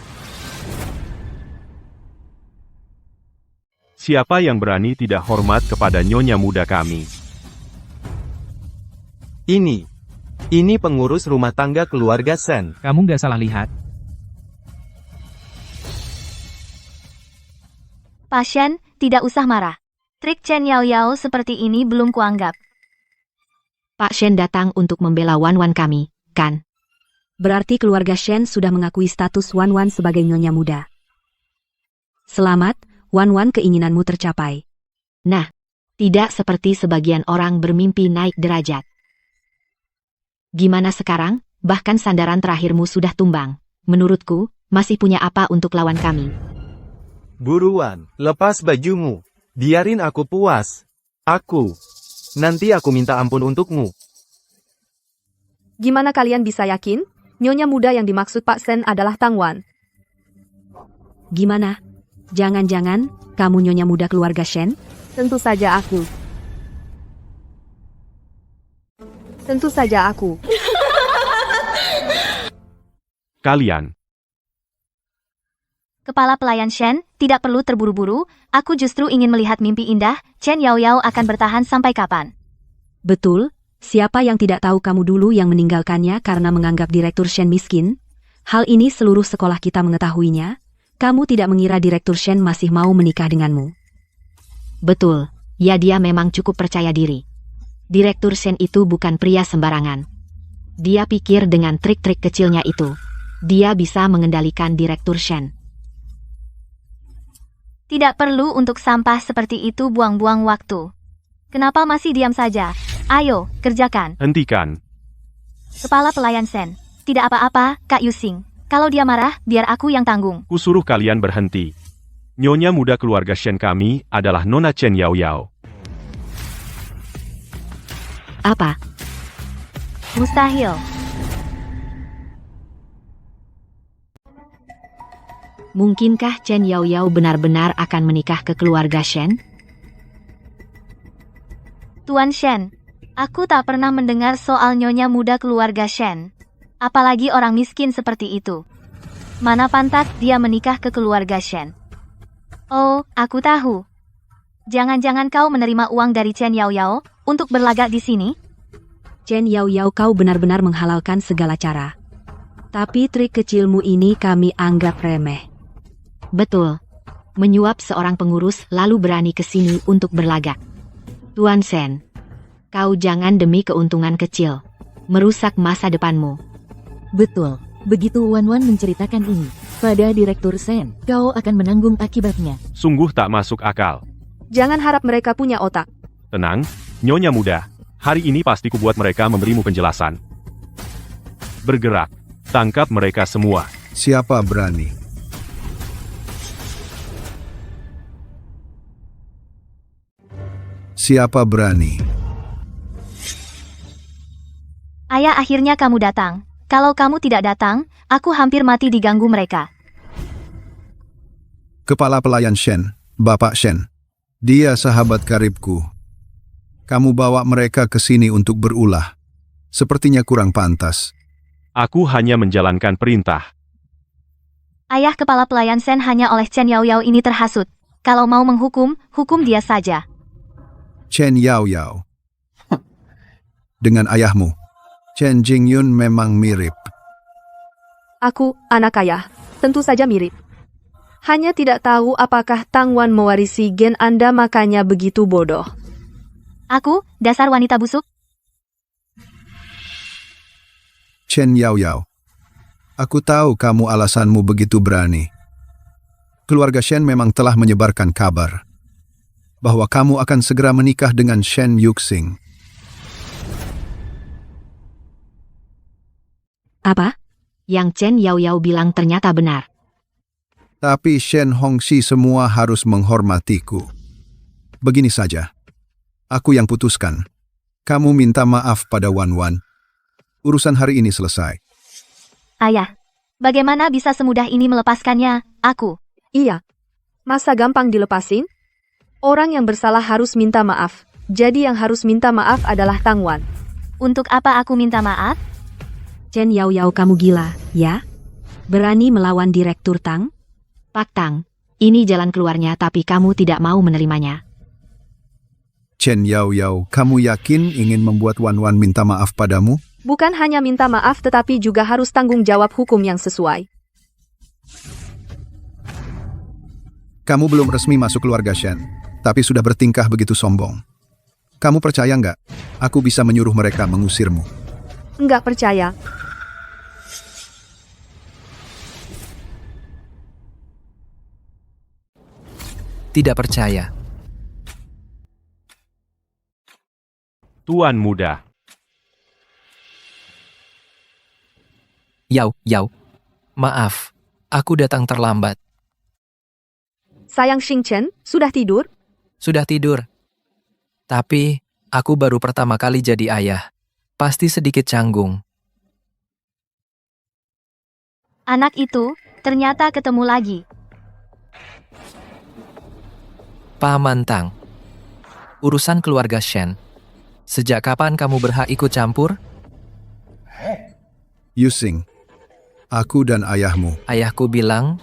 Siapa yang berani tidak hormat kepada nyonya muda kami? Ini pengurus rumah tangga keluarga Shen. Kamu nggak salah lihat. Pasien, tidak usah marah. Trik Chen Yaoyao seperti ini belum kuanggap. Pak Shen datang untuk membela Wan kami, kan? Berarti keluarga Shen sudah mengakui status Wan sebagai nyonya muda. Selamat, Wan keinginanmu tercapai. Nah, tidak seperti sebagian orang bermimpi naik derajat. Gimana sekarang? Bahkan sandaran terakhirmu sudah tumbang. Menurutku, masih punya apa untuk lawan kami? Buruan, lepas bajumu. Biarin aku puas. Nanti aku minta ampun untukmu. Gimana kalian bisa yakin? Nyonya muda yang dimaksud Pak Shen adalah Tang Wan. Gimana? Jangan-jangan kamu nyonya muda keluarga Shen? Tentu saja aku. Kalian. Kepala pelayan Shen, tidak perlu terburu-buru, aku justru ingin melihat mimpi indah, Chen Yaoyao akan bertahan sampai kapan? Betul, siapa yang tidak tahu kamu dulu yang meninggalkannya karena menganggap Direktur Shen miskin? Hal ini seluruh sekolah kita mengetahuinya. Kamu tidak mengira Direktur Shen masih mau menikah denganmu. Betul, ya dia memang cukup percaya diri. Direktur Shen itu bukan pria sembarangan. Dia pikir dengan trik-trik kecilnya itu, dia bisa mengendalikan Direktur Shen. Tidak perlu untuk sampah seperti itu buang-buang waktu. Kenapa masih diam saja? Ayo, kerjakan. Hentikan. Kepala pelayan Shen. Tidak apa-apa, Kak Yusing. Kalau dia marah, biar aku yang tanggung. Kusuruh kalian berhenti. Nyonya muda keluarga Shen kami adalah Nona Chen Yaoyao. Apa? Mustahil. Mungkinkah Chen Yaoyao benar-benar akan menikah ke keluarga Shen? Tuan Shen, aku tak pernah mendengar soal nyonya muda keluarga Shen. Apalagi orang miskin seperti itu. Mana pantas dia menikah ke keluarga Shen? Oh, aku tahu. Jangan-jangan kau menerima uang dari Chen Yaoyao untuk berlagak di sini? Chen Yaoyao, kau benar-benar menghalalkan segala cara. Tapi trik kecilmu ini kami anggap remeh. Betul. Menyuap seorang pengurus lalu berani ke sini untuk berlagak. Tuan Shen, kau jangan demi keuntungan kecil merusak masa depanmu. Betul. Begitu Wan menceritakan ini pada Direktur Shen, kau akan menanggung akibatnya. Sungguh tak masuk akal. Jangan harap mereka punya otak. Tenang, Nyonya muda. Hari ini pasti kubuat mereka memberimu penjelasan. Bergerak. Tangkap mereka semua. Siapa berani? Siapa berani? Ayah, akhirnya kamu datang. Kalau kamu tidak datang, aku hampir mati diganggu mereka. Kepala pelayan Shen, Bapak Shen. Dia sahabat karibku. Kamu bawa mereka ke sini untuk berulah. Sepertinya kurang pantas. Aku hanya menjalankan perintah. Ayah, kepala pelayan Shen hanya oleh Chen Yaoyao ini terhasut. Kalau mau menghukum, hukum dia saja. Chen Yaoyao. Dengan ayahmu, Chen Jingyun memang mirip. Aku, anak ayah, tentu saja mirip. Hanya tidak tahu apakah Tang Wan mewarisi gen Anda makanya begitu bodoh. Aku, dasar wanita busuk. Chen Yaoyao. Aku tahu kamu alasanmu begitu berani. Keluarga Shen memang telah menyebarkan kabar bahwa kamu akan segera menikah dengan Shen Yuxing. Apa? Yang Chen Yaoyao bilang ternyata benar. Tapi Shen Hongxi semua harus menghormatiku. Begini saja. Aku yang putuskan. Kamu minta maaf pada Wan. Urusan hari ini selesai. Ayah, bagaimana bisa semudah ini melepaskannya, aku? Iya. Masa gampang dilepasin? Orang yang bersalah harus minta maaf. Jadi yang harus minta maaf adalah Tang Wan. Untuk apa aku minta maaf? Chen Yaoyao, kamu gila, ya? Berani melawan Direktur Tang? Pak Tang, ini jalan keluarnya tapi kamu tidak mau menerimanya. Chen Yaoyao, kamu yakin ingin membuat Wan minta maaf padamu? Bukan hanya minta maaf tetapi juga harus tanggung jawab hukum yang sesuai. Kamu belum resmi masuk keluarga Shen, tapi sudah bertingkah begitu sombong. Kamu percaya nggak? Aku bisa menyuruh mereka mengusirmu. Nggak percaya. Tidak percaya. Tuan muda. Yao, maaf, aku datang terlambat. Sayang Xingchen, sudah tidur? Sudah tidur. Tapi, aku baru pertama kali jadi ayah. Pasti sedikit canggung. Anak itu ternyata ketemu lagi. Paman Tang, urusan keluarga Shen. Sejak kapan kamu berhak ikut campur? Yusing, aku dan ayahmu. Ayahku bilang,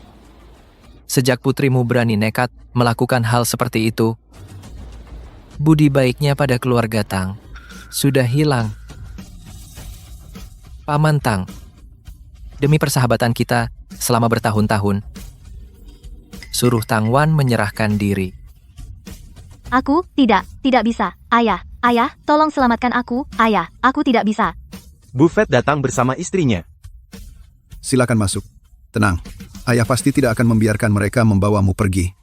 sejak putrimu berani nekat melakukan hal seperti itu, budi baiknya pada keluarga Tang sudah hilang. Paman Tang, demi persahabatan kita selama bertahun-tahun, suruh Tang Wan menyerahkan diri. Aku tidak bisa. Ayah, tolong selamatkan aku. Ayah, aku tidak bisa. Buffett datang bersama istrinya. Silakan masuk. Tenang, ayah pasti tidak akan membiarkan mereka membawamu pergi.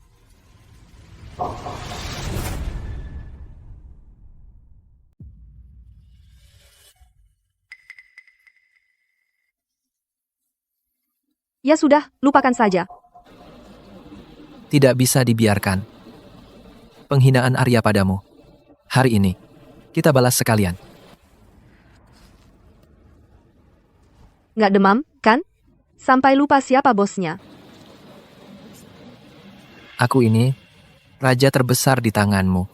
Ya sudah, lupakan saja. Tidak bisa dibiarkan. Penghinaan Arya padamu. Hari ini, kita balas sekalian. Nggak demam, kan? Sampai lupa siapa bosnya. Aku ini, raja terbesar di tanganmu.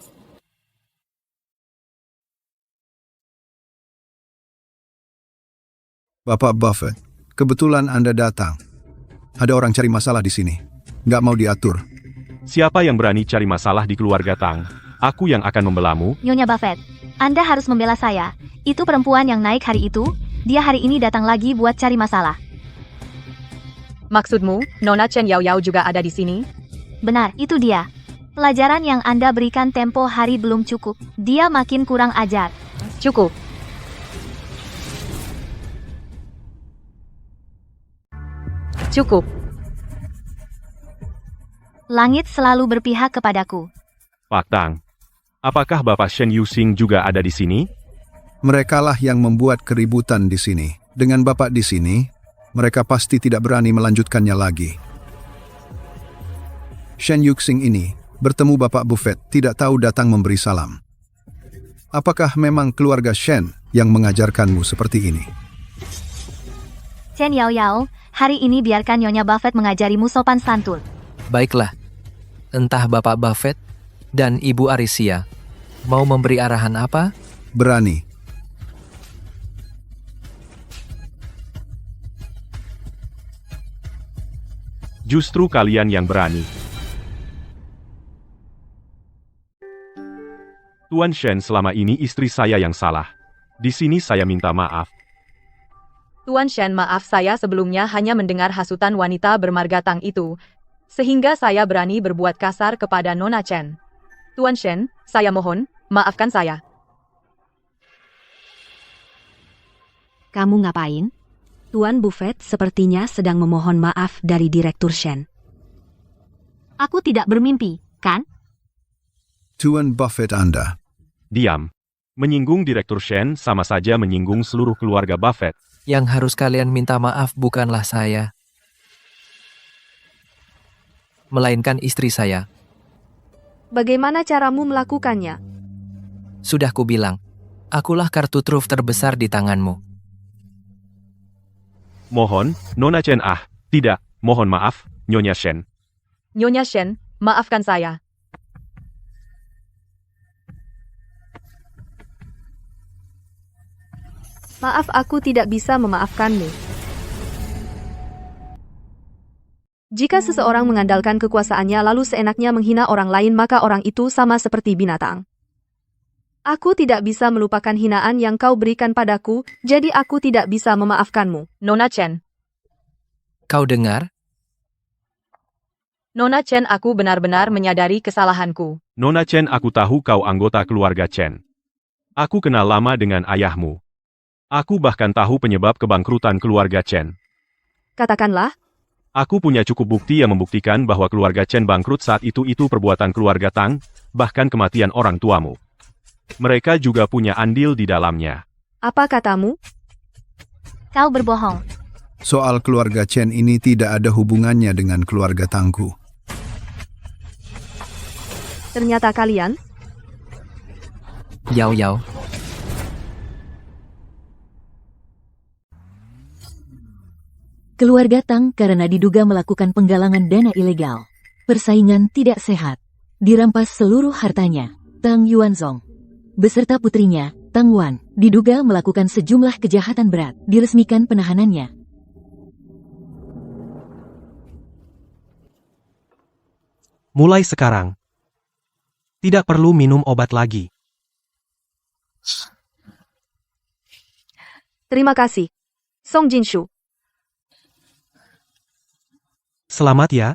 Bapak Buffett, kebetulan Anda datang. Ada orang cari masalah di sini. Nggak mau diatur. Siapa yang berani cari masalah di keluarga Tang? Aku yang akan membelamu. Nyonya Buffett, Anda harus membela saya. Itu perempuan yang naik hari itu, dia hari ini datang lagi buat cari masalah. Maksudmu, Nona Chen Yao juga ada di sini? Benar, itu dia. Pelajaran yang Anda berikan tempo hari belum cukup. Dia makin kurang ajar. Cukup. Cukup. Langit selalu berpihak kepadaku. Pak Tang, apakah Bapak Shen Yusing juga ada di sini? Merekalah yang membuat keributan di sini. Dengan Bapak di sini, mereka pasti tidak berani melanjutkannya lagi. Shen Yusing ini bertemu Bapak Buffett, tidak tahu datang memberi salam. Apakah memang keluarga Shen yang mengajarkanmu seperti ini? Chen Yao, hari ini biarkan Nyonya Buffett mengajarimu sopan santun. Baiklah, entah Bapak Buffett dan Ibu Arisia mau memberi arahan apa? Berani. Justru kalian yang berani. Tuan Shen, selama ini istri saya yang salah. Di sini saya minta maaf. Tuan Shen, maaf, saya sebelumnya hanya mendengar hasutan wanita bermarga Tang itu, sehingga saya berani berbuat kasar kepada Nona Chen. Tuan Shen, saya mohon, maafkan saya. Kamu ngapain? Tuan Buffett sepertinya sedang memohon maaf dari Direktur Shen. Aku tidak bermimpi, kan? Tuan Buffett Anda. Diam. Menyinggung Direktur Shen sama saja menyinggung seluruh keluarga Buffett. Yang harus kalian minta maaf bukanlah saya, melainkan istri saya. Bagaimana caramu melakukannya? Sudah kubilang, akulah kartu truf terbesar di tanganmu. Mohon, Nona Chen, tidak, mohon maaf, Nyonya Shen. Nyonya Shen, maafkan saya. Maaf, aku tidak bisa memaafkanmu. Jika seseorang mengandalkan kekuasaannya lalu seenaknya menghina orang lain, maka orang itu sama seperti binatang. Aku tidak bisa melupakan hinaan yang kau berikan padaku, jadi aku tidak bisa memaafkanmu. Nona Chen. Kau dengar? Nona Chen, aku benar-benar menyadari kesalahanku. Nona Chen, aku tahu kau anggota keluarga Chen. Aku kenal lama dengan ayahmu. Aku bahkan tahu penyebab kebangkrutan keluarga Chen. Katakanlah, Aku punya cukup bukti yang membuktikan bahwa keluarga Chen bangkrut saat itu perbuatan keluarga Tang, bahkan kematian orang tuamu. Mereka juga punya andil di dalamnya. Apa katamu? Kau berbohong. Soal keluarga Chen ini tidak ada hubungannya dengan keluarga Tangku. Ternyata kalian? Yao Yao. Keluarga Tang karena diduga melakukan penggalangan dana ilegal. Persaingan tidak sehat. Dirampas seluruh hartanya. Tang Yuanzong beserta putrinya, Tang Wan, diduga melakukan sejumlah kejahatan berat. Diresmikan penahanannya. Mulai sekarang, tidak perlu minum obat lagi. Terima kasih, Song Jinshu. Selamat ya.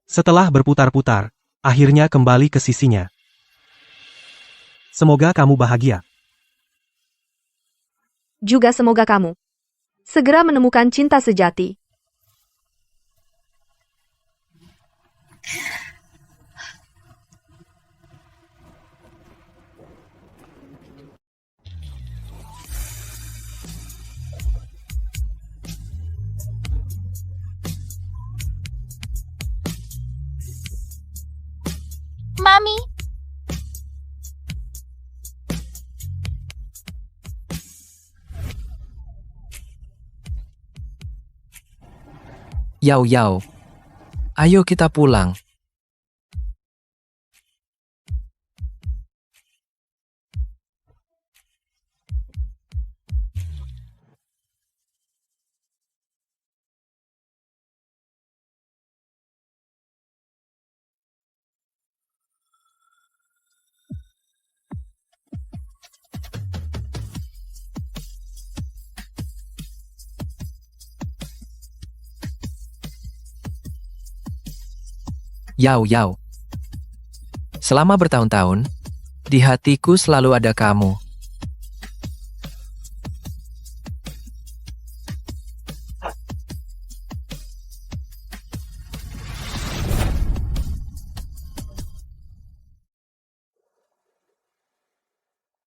Setelah berputar-putar, akhirnya kembali ke sisinya. Semoga kamu bahagia. Juga semoga kamu segera menemukan cinta sejati. Mami, Yao Yao. Ayo kita pulang. Yao Yao. Selama bertahun-tahun, di hatiku selalu ada kamu.